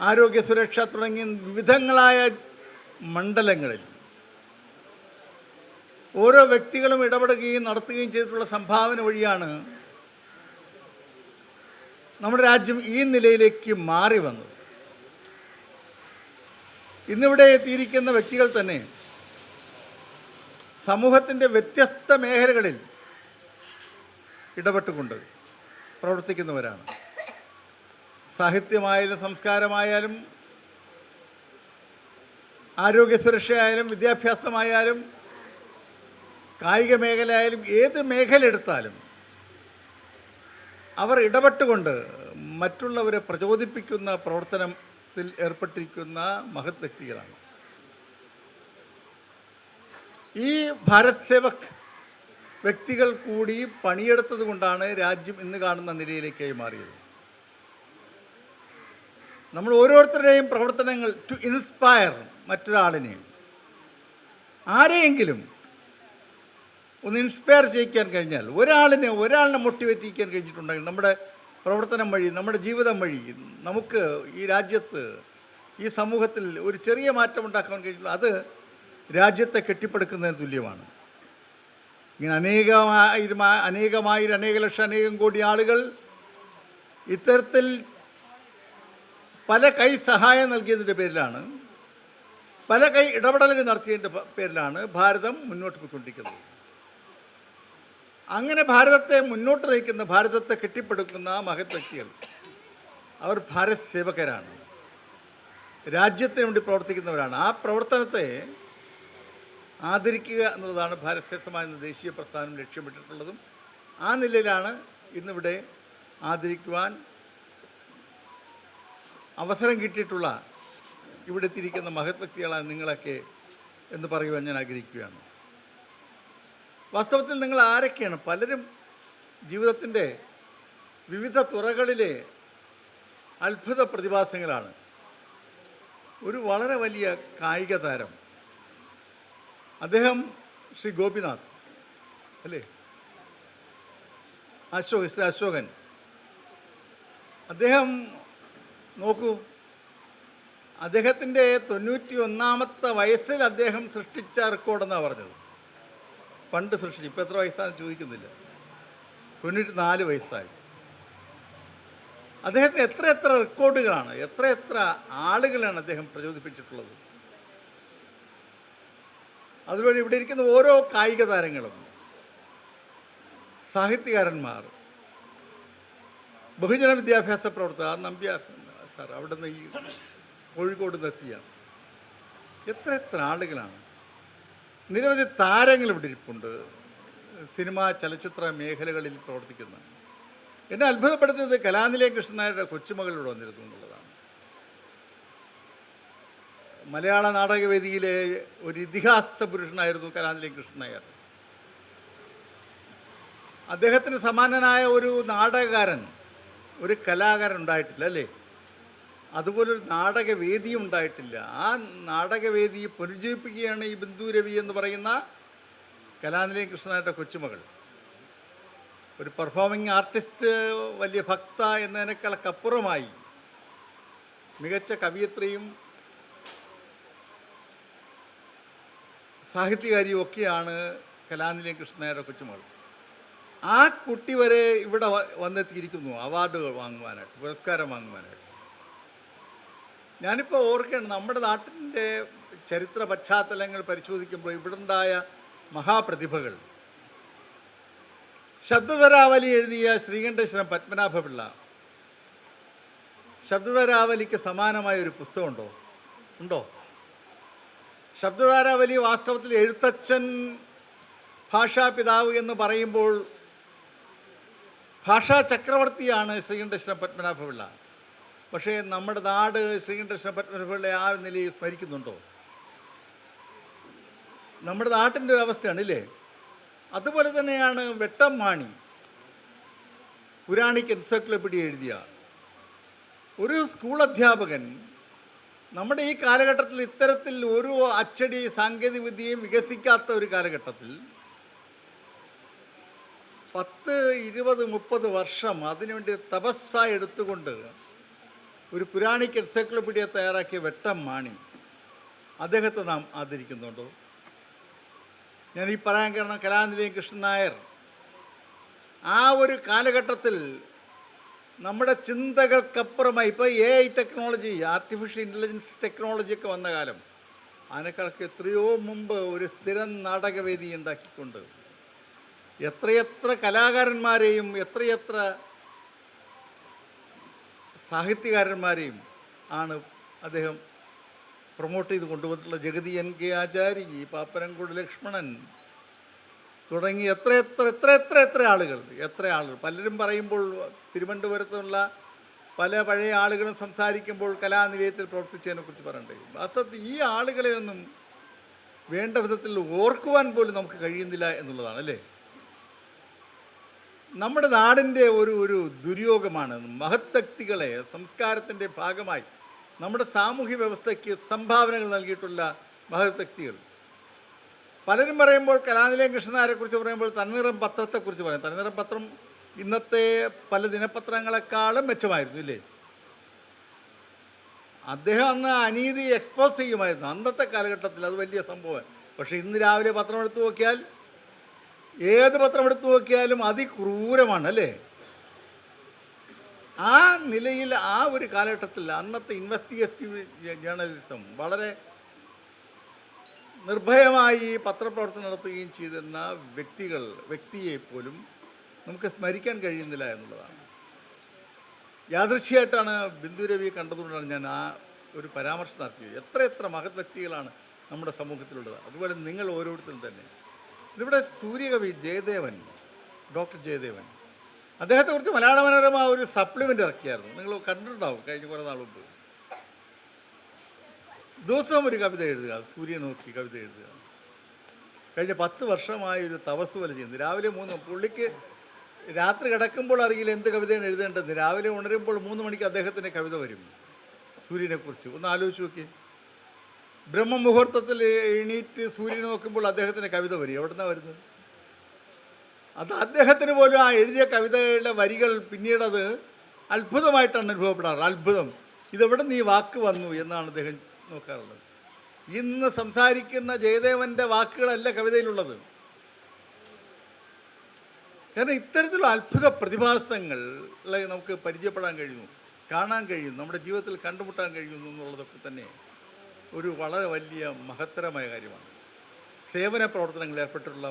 ആരോഗ്യ സുരക്ഷ തുടങ്ങിയ വിവിധങ്ങളായ മണ്ഡലങ്ങളിൽ ഓരോ വ്യക്തികളും ഇടപെടുകയും നടത്തുകയും ചെയ്തിട്ടുള്ള സംഭാവന വഴിയാണ് നമ്മുടെ രാജ്യം ഈ നിലയിലേക്ക് മാറി വന്നത്. ഇന്നിവിടെ എത്തിയിരിക്കുന്ന വ്യക്തികൾ തന്നെ സമൂഹത്തിൻ്റെ വ്യത്യസ്ത മേഖലകളിൽ ഇടപെട്ടുകൊണ്ട് പ്രവർത്തിക്കുന്നവരാണ്. സാഹിത്യമായാലും സംസ്കാരമായാലും ആരോഗ്യ സുരക്ഷയായാലും വിദ്യാഭ്യാസമായാലും കായിക മേഖലയായാലും ഏത് മേഖല എടുത്താലും അവർ ഇടപെട്ടുകൊണ്ട് മറ്റുള്ളവരെ പ്രചോദിപ്പിക്കുന്ന പ്രവർത്തനത്തിൽ ഏർപ്പെട്ടിരിക്കുന്ന മഹത് വ്യക്തികളാണ്. ഈ ഭാരത് സേവക് വ്യക്തികൾ കൂടി പണിയെടുത്തത് കൊണ്ടാണ് രാജ്യം ഇന്ന് കാണുന്ന നിലയിലേക്കായി മാറിയത്. നമ്മൾ ഓരോരുത്തരുടെയും പ്രവർത്തനങ്ങൾ ടു ഇൻസ്പയർ മറ്റൊരാളിനെ, ആരെയെങ്കിലും ഒന്ന് ഇൻസ്പയർ ചെയ്യിക്കാൻ കഴിഞ്ഞാൽ, ഒരാളിനെ മോട്ടിവേറ്റ് ചെയ്യിക്കാൻ കഴിഞ്ഞിട്ടുണ്ടെങ്കിൽ നമ്മുടെ പ്രവർത്തനം വഴി, നമ്മുടെ ജീവിതം വഴി നമുക്ക് ഈ രാജ്യത്ത്, ഈ സമൂഹത്തിൽ ഒരു ചെറിയ മാറ്റം ഉണ്ടാക്കാൻ കഴിഞ്ഞിട്ടുള്ള അത് രാജ്യത്തെ കെട്ടിപ്പടുക്കുന്നതിന് തുല്യമാണ്. ഇങ്ങനെ അനേക ലക്ഷം, അനേകം കോടി ആളുകൾ ഇത്തരത്തിൽ പല കൈ സഹായം നൽകിയതിൻ്റെ പേരിലാണ്, പല കൈ ഇടപെടലുകൾ നടത്തിയതിൻ്റെ പേരിലാണ് ഭാരതം മുന്നോട്ട് പോയിക്കൊണ്ടിരിക്കുന്നത്. അങ്ങനെ ഭാരതത്തെ മുന്നോട്ട് നയിക്കുന്ന, ഭാരതത്തെ കെട്ടിപ്പടുക്കുന്ന മഹത് വ്യക്തികൾ അവർ ഭാരത് സേവകരാണ്, രാജ്യത്തിന് വേണ്ടി പ്രവർത്തിക്കുന്നവരാണ്. ആ പ്രവർത്തനത്തെ ആദരിക്കുക എന്നുള്ളതാണ് ഭാരത് സേവക് എന്ന ദേശീയ പ്രസ്ഥാനം ലക്ഷ്യമിട്ടിട്ടുള്ളതും. ആ നിലയിലാണ് ഇന്നിവിടെ ആദരിക്കുവാൻ അവസരം കിട്ടിയിട്ടുള്ള ഇവിടെ എത്തിയിരിക്കുന്ന മഹത് വ്യക്തികളാണ് നിങ്ങളൊക്കെ എന്ന് പറയുവാൻ ഞാൻ ആഗ്രഹിക്കുകയാണ്. വാസ്തവത്തിൽ നിങ്ങൾ ആരൊക്കെയാണ്? പലരും ജീവിതത്തിൻ്റെ വിവിധ തുറകളിലെ അത്ഭുത പ്രതിഭാസങ്ങളാണ്. ഒരു വളരെ വലിയ കായിക താരം, അദ്ദേഹം ശ്രീ ഗോപിനാഥ് അല്ലേ, അശോകൻ, അദ്ദേഹം നോക്കൂ, അദ്ദേഹത്തിൻ്റെ 91-ാമത്തെ വയസ്സിൽ അദ്ദേഹം സൃഷ്ടിച്ച റെക്കോർഡെന്നാണ് പറഞ്ഞത്. പണ്ട് സൃഷ്ടിച്ചു, ഇപ്പോൾ എത്ര വയസ്സാണെന്ന് ചോദിക്കുന്നില്ല, 94 വയസ്സായി. അദ്ദേഹത്തിന് എത്ര റെക്കോർഡുകളാണ്, എത്ര ആളുകളാണ് അദ്ദേഹം പ്രചോദിപ്പിച്ചിട്ടുള്ളത്. അതുവഴി ഇവിടെ ഇരിക്കുന്ന ഓരോ കായിക താരങ്ങളും, സാഹിത്യകാരന്മാർ, ബഹുജന വിദ്യാഭ്യാസ പ്രവർത്തകർ, നമ്പ്യാർ സാർ അവിടെ നിന്ന് ഈ കോഴിക്കോട് നിർത്തിയ എത്ര ആളുകളാണ്. നിരവധി താരങ്ങൾ ഇവിടെ ഇരിപ്പുണ്ട്, സിനിമ ചലച്ചിത്ര മേഖലകളിൽ പ്രവർത്തിക്കുന്ന. എന്നെ അത്ഭുതപ്പെടുത്തുന്നത് കലാനിലയം കൃഷ്ണൻ നായരുടെ കൊച്ചുമകൾ ഇവിടെ വന്നിരുന്നു എന്നുള്ളതാണ്. മലയാള നാടകവേദിയിലെ ഒരു ഇതിഹാസ പുരുഷനായിരുന്നു കലാനിലയം കൃഷ്ണൻ നായർ. അദ്ദേഹത്തിന് സമാനനായ ഒരു നാടകകാരൻ ഒരു കലാകാരൻ ഉണ്ടായിട്ടില്ല അല്ലേ? അതുപോലൊരു നാടകവേദിയും ഉണ്ടായിട്ടില്ല. ആ നാടകവേദിയെ പുനരുജ്ജീവിപ്പിക്കുകയാണ് ഈ ബിന്ദു രവി എന്ന് പറയുന്ന കലാനിലയം കൃഷ്ണനായരുടെ കൊച്ചുമകൾ. ഒരു പെർഫോമിംഗ് ആർട്ടിസ്റ്റ്, വലിയ ഭക്ത എന്നതിനേക്കാളക്കപ്പുറമായി മികച്ച കവിയത്രിയും സാഹിത്യകാരിയും ഒക്കെയാണ് കലാനിലയം കൃഷ്ണനായരുടെ കൊച്ചുമകൾ. ആ കുട്ടി വരെ ഇവിടെ വന്നെത്തിയിരിക്കുന്നു അവാർഡുകൾ വാങ്ങുവാനായിട്ട്, പുരസ്കാരം വാങ്ങുവാനായിട്ട്. ഞാനിപ്പോൾ ഓർക്കുകയാണ്, നമ്മുടെ നാട്ടിൻ്റെ ചരിത്ര പശ്ചാത്തലങ്ങൾ പരിശോധിക്കുമ്പോൾ ഇവിടുണ്ടായ മഹാപ്രതിഭകൾ. ശബ്ദധരാവലി എഴുതിയ ശ്രീകണ്ഠേശ്വരം പത്മനാഭപിള്ള, ശബ്ദധരാവലിക്ക് സമാനമായ ഒരു പുസ്തകമുണ്ടോ? ഉണ്ടോ? ശബ്ദധാരാവലി വാസ്തവത്തിൽ എഴുത്തച്ഛൻ ഭാഷാപിതാവ് എന്ന് പറയുമ്പോൾ ഭാഷാ ചക്രവർത്തിയാണ് ശ്രീകണ്ഠേശ്വരം പത്മനാഭപിള്ള. പക്ഷേ നമ്മുടെ നാട് ശ്രീകണ്ഠേശ്വരം പത്മനാഭപിള്ളയെ ആ നിലയിൽ സ്മരിക്കുന്നുണ്ടോ? നമ്മുടെ നാട്ടിൻ്റെ ഒരു അവസ്ഥയാണ് ഇല്ലേ? അതുപോലെ തന്നെയാണ് വെട്ടം മാണി, പുരാണിക് എൻസൈക്ലോപീഡിയ എഴുതിയ ഒരു സ്കൂൾ അധ്യാപകൻ. നമ്മുടെ ഈ കാലഘട്ടത്തിൽ ഇത്തരത്തിൽ ഒരു അച്ചടി സാങ്കേതികവിദ്യയും വികസിക്കാത്ത ഒരു കാലഘട്ടത്തിൽ 10, 20, 30 വർഷം അതിനുവേണ്ടി തപസ്സായി എടുത്തുകൊണ്ട് ഒരു പുരാണിക് എൻസൈക്ലോപീഡിയ തയ്യാറാക്കിയ വെട്ടം മാണി, അദ്ദേഹത്തെ നാം ആദരിക്കുന്നുണ്ടോ? ഞാൻ ഈ പറയാൻ കാരണം കലാനിലയം കൃഷ്ണൻ നായർ ആ ഒരു കാലഘട്ടത്തിൽ നമ്മുടെ ചിന്തകൾക്കപ്പുറമായി, ഇപ്പോൾ AI ടെക്നോളജി, ആർട്ടിഫിഷ്യൽ ഇൻ്റലിജൻസ് ടെക്നോളജിയൊക്കെ വന്ന കാലം, അതിനേക്കാളൊക്കെ എത്രയോ മുമ്പ് ഒരു സ്ഥിരം നാടകവേദി ഉണ്ടാക്കിക്കൊണ്ട് എത്രയെത്ര കലാകാരന്മാരെയും എത്രയെത്ര സാഹിത്യകാരന്മാരെയും ആണ് അദ്ദേഹം പ്രൊമോട്ട് ചെയ്ത് കൊണ്ടുവന്നിട്ടുള്ള. ജഗതി NK ആചാരി, പാപ്പനംകോട് ലക്ഷ്മണൻ തുടങ്ങി എത്ര ആളുകൾ. പലരും പറയുമ്പോൾ തിരുവനന്തപുരത്തുള്ള പല പഴയ ആളുകളും സംസാരിക്കുമ്പോൾ കലാനിലയത്തിൽ പ്രവർത്തിച്ചതിനെക്കുറിച്ച് പറയണ്ടേ. വാസ്തവത്തിൽ ഈ ആളുകളെ ഒന്നും വേണ്ട വിധത്തിൽ ഓർക്കുവാൻ പോലും നമുക്ക് കഴിയുന്നില്ല എന്നുള്ളതാണ് അല്ലേ? നമ്മുടെ നാടിൻ്റെ ഒരു ദുര്യോഗമാണ് മഹത് വ്യക്തികളെ സംസ്കാരത്തിൻ്റെ ഭാഗമായി നമ്മുടെ സാമൂഹ്യ വ്യവസ്ഥയ്ക്ക് സംഭാവനകൾ നൽകിയിട്ടുള്ള മഹത് വ്യക്തികൾ. പലരും പറയുമ്പോൾ കലാനിലയം കൃഷ്ണനായരെക്കുറിച്ച് പറയുമ്പോൾ തന്നിറം പത്രത്തെക്കുറിച്ച് പറയും. തന്നിറം പത്രം ഇന്നത്തെ പല ദിനപത്രങ്ങളെക്കാളും മെച്ചമായിരുന്നു ഇല്ലേ? അദ്ദേഹം അന്ന് അനീതി എക്സ്പോസ് ചെയ്യുമായിരുന്നു അന്നത്തെ കാലഘട്ടത്തിൽ, അത് വലിയ സംഭവം. പക്ഷേ ഇന്ന് രാവിലെ പത്രം എടുത്തു നോക്കിയാൽ, ഏത് പത്രം എടുത്തു നോക്കിയാലും അതിക്രൂരമാണ് അല്ലേ? ആ നിലയിൽ ആ ഒരു കാലഘട്ടത്തിൽ അന്നത്തെ ഇൻവെസ്റ്റിഗേറ്റീവ് ജേർണലിസം വളരെ നിർഭയമായി പത്രപ്രവർത്തനം നടത്തുകയും ചെയ്തിരുന്ന വ്യക്തിയെ പോലും നമുക്ക് സ്മരിക്കാൻ കഴിയുന്നില്ല എന്നുള്ളതാണ്. യാദൃശ്യമായിട്ടാണ് ബിന്ദു രവിയെ കണ്ടതുകൊണ്ടാണ് ഞാൻ ആ ഒരു പരാമർശം നടത്തിയത്. എത്ര മഹത് വ്യക്തികളാണ് നമ്മുടെ സമൂഹത്തിലുള്ളത്. അതുപോലെ നിങ്ങൾ ഓരോരുത്തരും തന്നെ. ഇതിവിടെ സൂര്യകവി ജയദേവൻ, ഡോക്ടർ ജയദേവൻ, അദ്ദേഹത്തെക്കുറിച്ച് മലയാള മനോരമ ഒരു സപ്ലിമെൻ്റ് ഇറക്കിയായിരുന്നു. നിങ്ങൾ കണ്ടിട്ടുണ്ടാവും കഴിഞ്ഞ കുറേ നാൾ മുമ്പ്. ദിവസവും ഒരു കവിത എഴുതുക, സൂര്യൻ നോക്കി കവിത എഴുതുക. കഴിഞ്ഞ 10 വർഷമായി ഒരു തപസ് പോലെ ചെയ്യുന്നു. രാവിലെ 3 പുള്ളിക്ക് രാത്രി കിടക്കുമ്പോൾ അറിയില്ല എന്ത് കവിതയാണ് എഴുതേണ്ടത്. രാവിലെ ഉണരുമ്പോൾ 3 മണിക്ക് അദ്ദേഹത്തിൻ്റെ കവിത വരും സൂര്യനെക്കുറിച്ച്. ഒന്ന് ആലോചിച്ച് നോക്കി. ബ്രഹ്മമുഹൂർത്തത്തിൽ എണീറ്റ് സൂര്യനെ നോക്കുമ്പോൾ അദ്ദേഹത്തിൻ്റെ കവിത വരും. എവിടുന്നാണ് വരുന്നത്? അത് അദ്ദേഹത്തിന് പോലും ആ എഴുതിയ കവിതയുടെ വരികൾ പിന്നീടത് അത്ഭുതമായിട്ടാണ് അനുഭവപ്പെടാറ്. അത്ഭുതം, ഇതെവിടെ നിന്ന് ഈ വാക്ക് വന്നു എന്നാണ് അദ്ദേഹം നോക്കാറുള്ളത്. ഇന്ന് സംസാരിക്കുന്ന ജയദേവൻ്റെ വാക്കുകളല്ല കവിതയിലുള്ളത്. കാരണം ഇത്തരത്തിലുള്ള അത്ഭുത പ്രതിഭാസങ്ങളെ നമുക്ക് പരിചയപ്പെടാൻ കഴിയുന്നു, കാണാൻ കഴിയുന്നു, നമ്മുടെ ജീവിതത്തിൽ കണ്ടുമുട്ടാൻ കഴിയുന്നു എന്നുള്ളതൊക്കെ തന്നെ ഒരു വളരെ വലിയ മഹത്തരമായ കാര്യമാണ്. സേവന പ്രവർത്തനങ്ങളിൽ ഏർപ്പെട്ടിട്ടുള്ള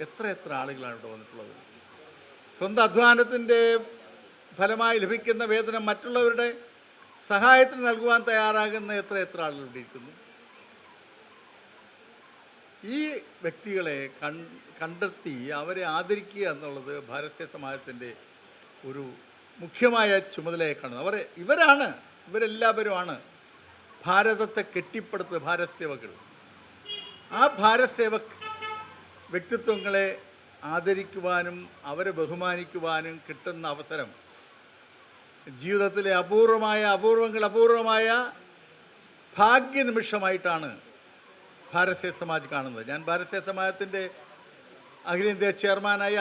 എത്ര ആളുകളാണ് ഇവിടെ വന്നിട്ടുള്ളത്. സ്വന്തം അധ്വാനത്തിൻ്റെ ഫലമായി ലഭിക്കുന്ന വേതനം മറ്റുള്ളവരുടെ സഹായത്തിന് നൽകുവാൻ തയ്യാറാകുന്ന എത്ര ആളുകൾ ഇവിടെ ഇരിക്കുന്നു. ഈ വ്യക്തികളെ കണ്ടെത്തി അവരെ ആദരിക്കുക എന്നുള്ളത് ഭാരതീയ സമാജത്തിൻ്റെ ഒരു മുഖ്യമായ ചുമതലയെ കാണുന്നത്. ഇവരെല്ലാവരുമാണ് ഭാരതത്തെ കെട്ടിപ്പടുത്ത ഭാരത് സേവകൾ. ആ ഭാരത് സേവക് വ്യക്തിത്വങ്ങളെ ആദരിക്കുവാനും അവരെ ബഹുമാനിക്കുവാനും കിട്ടുന്ന അവസരം ജീവിതത്തിലെ അപൂർവമായ ഭാഗ്യനിമിഷമായിട്ടാണ് ഭാരതീയ സമാജ് കാണുന്നത്. ഞാൻ ഭാരതീയ സമാജത്തിൻ്റെ അഖിലേന്ത്യാ ചെയർമാനായി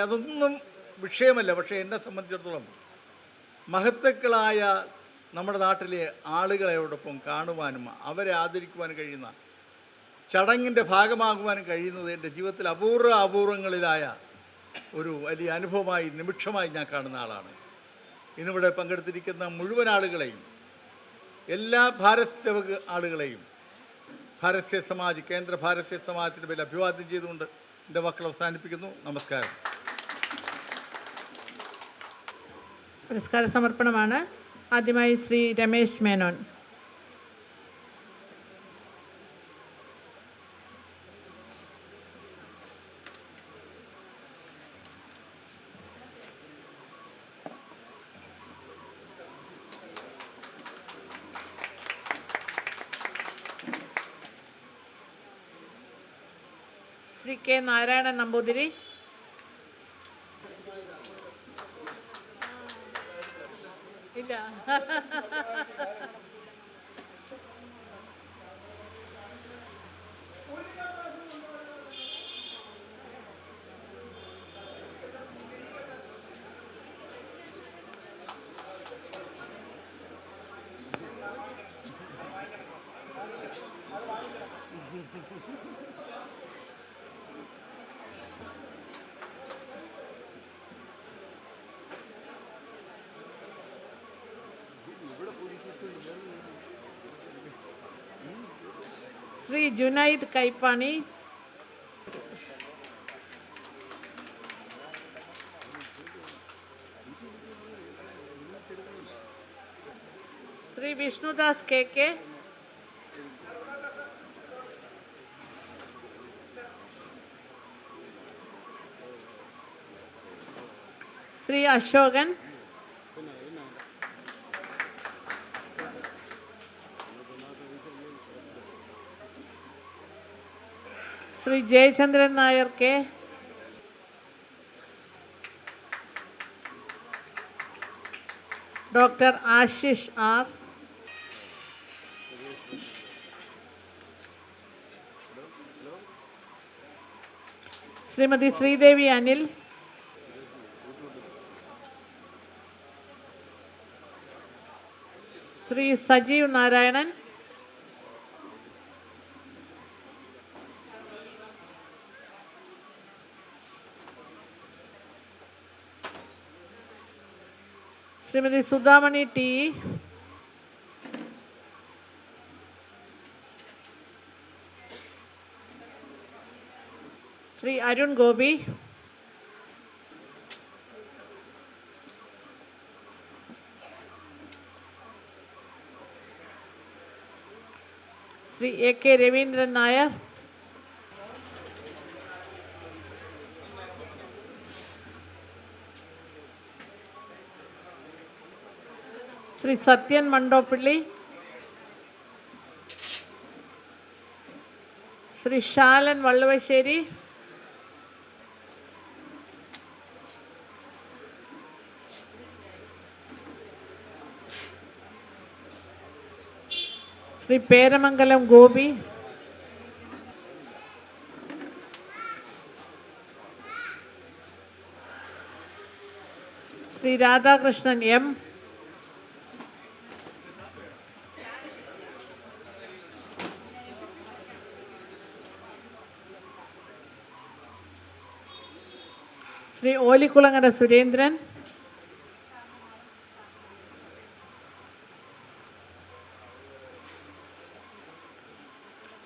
അതൊന്നും വിഷയമല്ല. പക്ഷേ എന്നെ സംബന്ധിച്ചിടത്തോളം മഹത്തുക്കളായ നമ്മുടെ നാട്ടിലെ ആളുകളോടൊപ്പം കാണുവാനും അവരെ ആദരിക്കുവാനും കഴിയുന്ന ചടങ്ങിൻ്റെ ഭാഗമാകുവാനും കഴിയുന്നത് എൻ്റെ ജീവിതത്തിൽ അപൂർവങ്ങളിലായ ഒരു വലിയ അനുഭവമായി നിമിഷമായി ഞാൻ കാണുന്ന ആളാണ്. ഇന്നിവിടെ പങ്കെടുത്തിരിക്കുന്ന മുഴുവൻ ആളുകളെയും, എല്ലാ ഭാരത് ആളുകളെയും ഭാരതീയ സമാജ്, കേന്ദ്ര ഭാരതീയ സമാജത്തിൻ്റെ പേരിൽ അഭിവാദ്യം ചെയ്തുകൊണ്ട് എൻ്റെ വാക്കുകൾ അവസാനിപ്പിക്കുന്നു. നമസ്കാരം. പുരസ്കാര സമർപ്പണമാണ്. ആദ്യമായി ശ്രീ രമേശ് മേനോൻ. ശ്രീ കെ നാരായണൻ നമ്പൂതിരി. ഇല്ല. Shri Junaid Kaippani. Shri Vishnudas K K. Shri Ashokan. Shri Jayachandran Nair K. Doctor Ashish R. Shrimati Sreedevi Anil. Shri Sajeev Narayanan. Shrimati Sudhamani T. Shri Arun Gopi. Shri A K Raveendran Nair. Shri Sathyan Mandoppilly. Shri Shalan Valluvassery. Shri Peramangalam Gopi. Shri Radhakrishnan M. Shri Olikkulangara Surendran.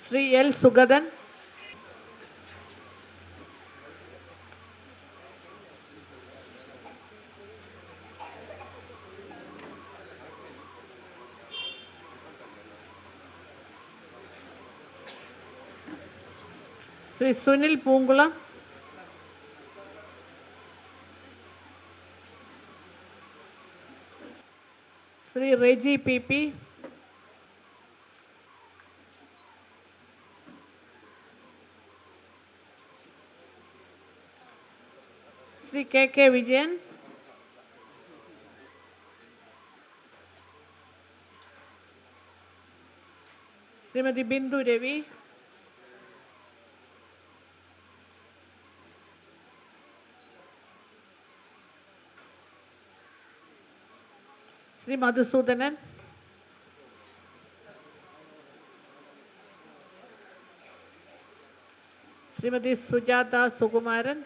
Shri L Sugathan. Shri Sunil Poonkulam. Shri Reji P P. Shri K K Vijayan. Shrimati Bindu Ravi, Shri Madhusoodanan, Shrimati Sujatha Sukumaran,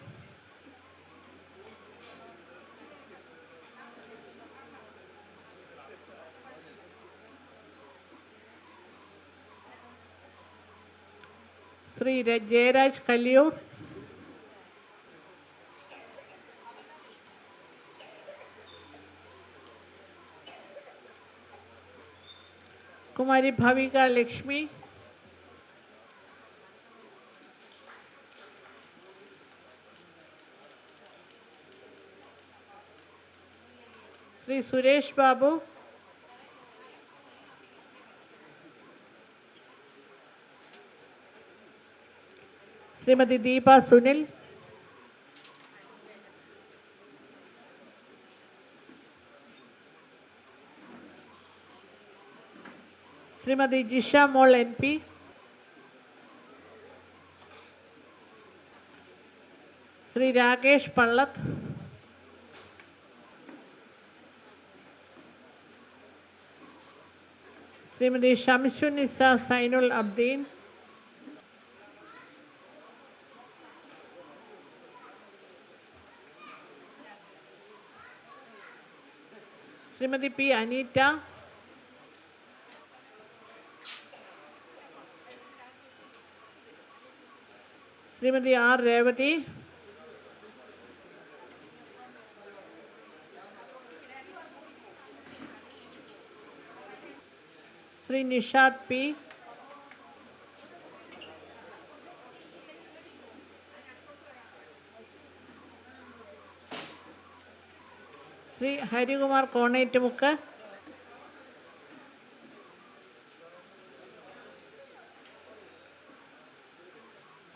Shri Jayaraj Kalliyoor, Kumari Bhavika Lakshmi, Shri Suresh Babu, Shrimati Deepa Sunil, Shrimati Jisha Mol N P, Shri Rakesh Pallath, Shrimati Shamsunisa Sainul Abdeen, Shrimati P Aneeta, Shrimati R Revathi, Shri Nishad P, Shri Harikumar Konettumukku,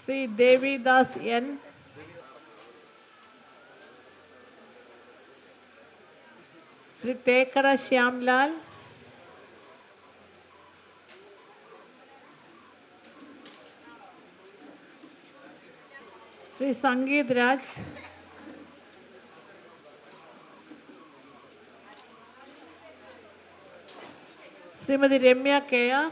Shri Devidas N, Shri Thekkada Shyamlal, Shri Sangeeth Raj, Shrimati Ramya K R,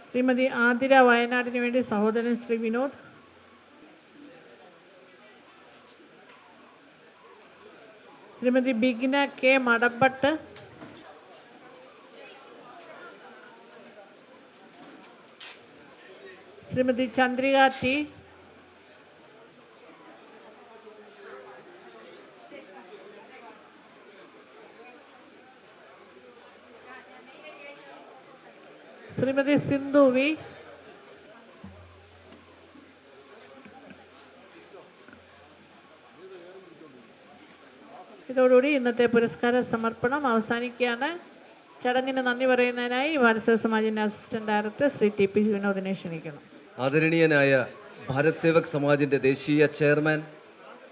Shrimati Athira വയനാടിന് വേണ്ടി സഹോദരൻ Shri Vinod, Shrimati ബിഗ്ന K Madampattu, Shrimati Chandrika T, Shrimati Sindhu V, ഇതോടുകൂടി ഇന്നത്തെ പുരസ്കാര സമർപ്പണം അവസാനിക്കുകയാണ്. ചടങ്ങിന് നന്ദി പറയുന്നതിനായി ഭാരത് സമാജിൻ്റെ assistant director Shri T P വിനോദിനെ ക്ഷണിക്കുന്നു. ആദരണീയനായ ഭാരത് സേവക് സമാജിൻ്റെ ദേശീയ chairman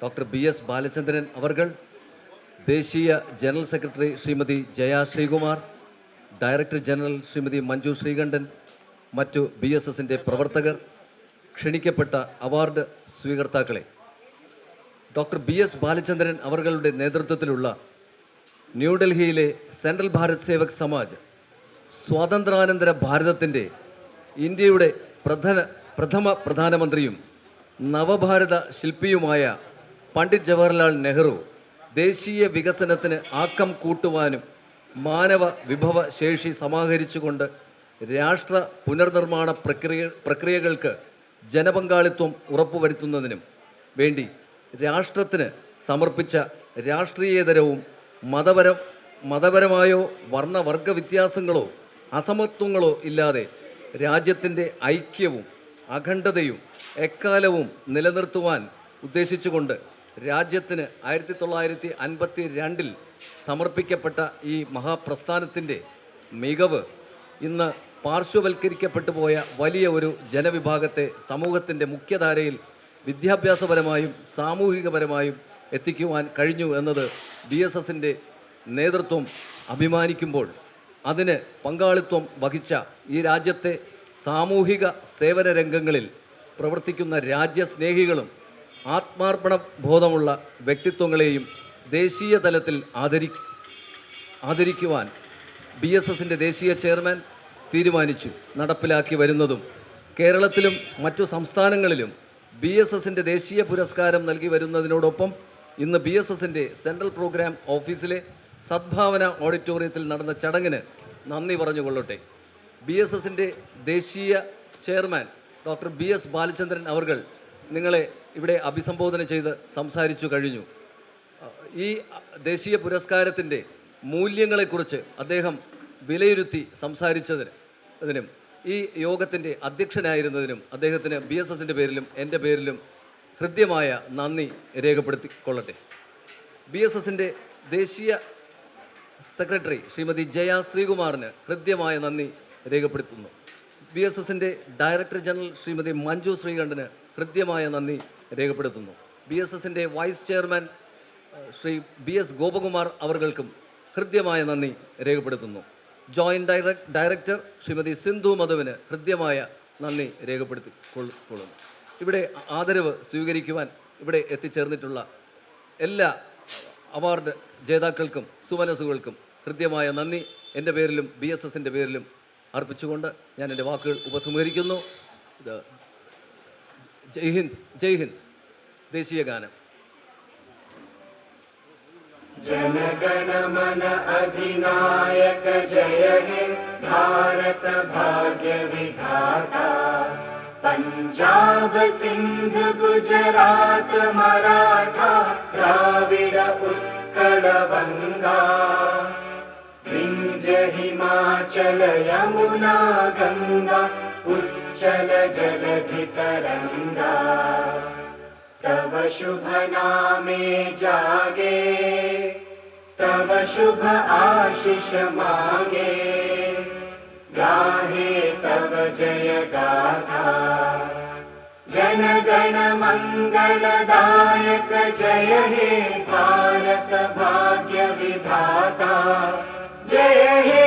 doctor B S Balachandran അവർകൾ, ദേശീയ general secretary Shrimati Jaya Sreekumar, director general Shrimati Manju Sreekantan, മറ്റു BSSൻ്റെ പ്രവർത്തകർ, ക്ഷണിക്കപ്പെട്ട അവാർഡ് സ്വീകർത്താക്കളെ, ഡോക്ടർ ബി എസ് ബാലചന്ദ്രൻ അവരുടെ നേതൃത്വത്തിലുള്ള ന്യൂഡൽഹിയിലെ സെൻട്രൽ ഭാരത് സേവക് സമാജ് സ്വാതന്ത്ര്യാനന്തര ഭാരതത്തിൻ്റെ ഇന്ത്യയുടെ പ്രഥമ പ്രധാനമന്ത്രിയും നവഭാരത ശില്പിയുമായ പണ്ഡിറ്റ് ജവഹർലാൽ നെഹ്റു ദേശീയ വികസനത്തിന് ആക്കം കൂട്ടുവാനും മാനവ വിഭവ ശേഷി സമാഹരിച്ചുകൊണ്ട് രാഷ്ട്ര പുനർനിർമ്മാണ പ്രക്രിയകൾക്ക് ജനപങ്കാളിത്വം ഉറപ്പുവരുത്തുന്നതിനും വേണ്ടി രാഷ്ട്രത്തിന് സമർപ്പിച്ച രാഷ്ട്രീയേതരവും മതപരമായോ വർണ്ണവർഗ വ്യത്യാസങ്ങളോ അസമത്വങ്ങളോ ഇല്ലാതെ രാജ്യത്തിൻ്റെ ഐക്യവും അഖണ്ഡതയും എക്കാലവും നിലനിർത്തുവാൻ ഉദ്ദേശിച്ചുകൊണ്ട് രാജ്യത്തിന് 1952 സമർപ്പിക്കപ്പെട്ട ഈ മഹാപ്രസ്ഥാനത്തിൻ്റെ മികവ് ഇന്ന് പാർശ്വവൽക്കരിക്കപ്പെട്ടു പോയ വലിയ ഒരു ജനവിഭാഗത്തെ സമൂഹത്തിൻ്റെ മുഖ്യധാരയിൽ വിദ്യാഭ്യാസപരമായും സാമൂഹികപരമായും എത്തിക്കുവാൻ കഴിഞ്ഞു എന്നത് BSSൻ്റെ നേതൃത്വം അഭിമാനിക്കുമ്പോൾ അതിന് പങ്കാളിത്തം വഹിച്ച ഈ രാജ്യത്തെ സാമൂഹിക സേവന രംഗങ്ങളിൽ പ്രവർത്തിക്കുന്ന രാജ്യസ്നേഹികളും ആത്മാർപ്പണ ബോധമുള്ള വ്യക്തിത്വങ്ങളെയും ദേശീയ തലത്തിൽ ആദരിക്കുവാൻ BSSൻ്റെ ദേശീയ ചെയർമാൻ തീരുമാനിച്ചു നടപ്പിലാക്കി വരുന്നതും കേരളത്തിലും മറ്റു സംസ്ഥാനങ്ങളിലും BSSൻ്റെ ദേശീയ പുരസ്കാരം നൽകി വരുന്നതിനോടൊപ്പം ഇന്ന് BSSൻ്റെ സെൻട്രൽ പ്രോഗ്രാം ഓഫീസിലെ സദ്ഭാവന ഓഡിറ്റോറിയത്തിൽ നടന്ന ചടങ്ങിന് നന്ദി പറഞ്ഞുകൊള്ളട്ടെ. BSSൻ്റെ ദേശീയ ചെയർമാൻ ഡോക്ടർ BS ബാലചന്ദ്രൻ അവർകൾ നിങ്ങളെ ഇവിടെ അഭിസംബോധന ചെയ്ത് സംസാരിച്ചു കഴിഞ്ഞു. ഈ ദേശീയ പുരസ്കാരത്തിൻ്റെ മൂല്യങ്ങളെക്കുറിച്ച് അദ്ദേഹം വിലയിരുത്തി സംസാരിച്ചതിനും ഈ യോഗത്തിൻ്റെ അധ്യക്ഷനായിരുന്നതിനും അദ്ദേഹത്തിന് BSSൻ്റെ പേരിലും എൻ്റെ പേരിലും ഹൃദ്യമായ നന്ദി രേഖപ്പെടുത്തിക്കൊള്ളട്ടെ. BSSൻ്റെ ദേശീയ സെക്രട്ടറി ശ്രീമതി ജയ ശ്രീകുമാറിന് ഹൃദ്യമായ നന്ദി രേഖപ്പെടുത്തുന്നു. BSSൻ്റെ ഡയറക്ടർ ജനറൽ ശ്രീമതി മഞ്ജു ശ്രീകണ്ഠന് ഹൃദ്യമായ നന്ദി രേഖപ്പെടുത്തുന്നു. BSSൻ്റെ vice chairman Shri BS Gopakumar അവർകൾക്കും ഹൃദ്യമായ നന്ദി രേഖപ്പെടുത്തുന്നു. ജോയിൻറ്റ് ഡയറക്ടർ ശ്രീമതി സിന്ധു മധുവിന് ഹൃദ്യമായ നന്ദി രേഖപ്പെടുത്തിക്കൊള്ളുന്നു. ഇവിടെ ആദരവ് സ്വീകരിക്കുവാൻ ഇവിടെ എത്തിച്ചേർന്നിട്ടുള്ള എല്ലാ അവാർഡ് ജേതാക്കൾക്കും സുമനസുകൾക്കും ഹൃദ്യമായ നന്ദി എൻ്റെ പേരിലും BSSൻ്റെ പേരിലും അർപ്പിച്ചുകൊണ്ട് ഞാൻ എൻ്റെ വാക്കുകൾ ഉപസംഹരിക്കുന്നു. ജയ് ഹിന്ദ്, ജയ് ഹിന്ദ്. ദേശീയ ഗാനം. जनगण मन अधिनायक जय हे भारत भाग्य विधाता पंजाब सिंध गुजरात मराठा द्राविड उत्कल बंगा विंध्य हिमाचल यमुना गंगा उच्चल जलधि तरंगा तव शुभ नामे जागे तव शुभ आशीष मांगे गाहे तव जय गाथा जन गण मंगलदायक जय हे भारत भाग्य विधाता जय हे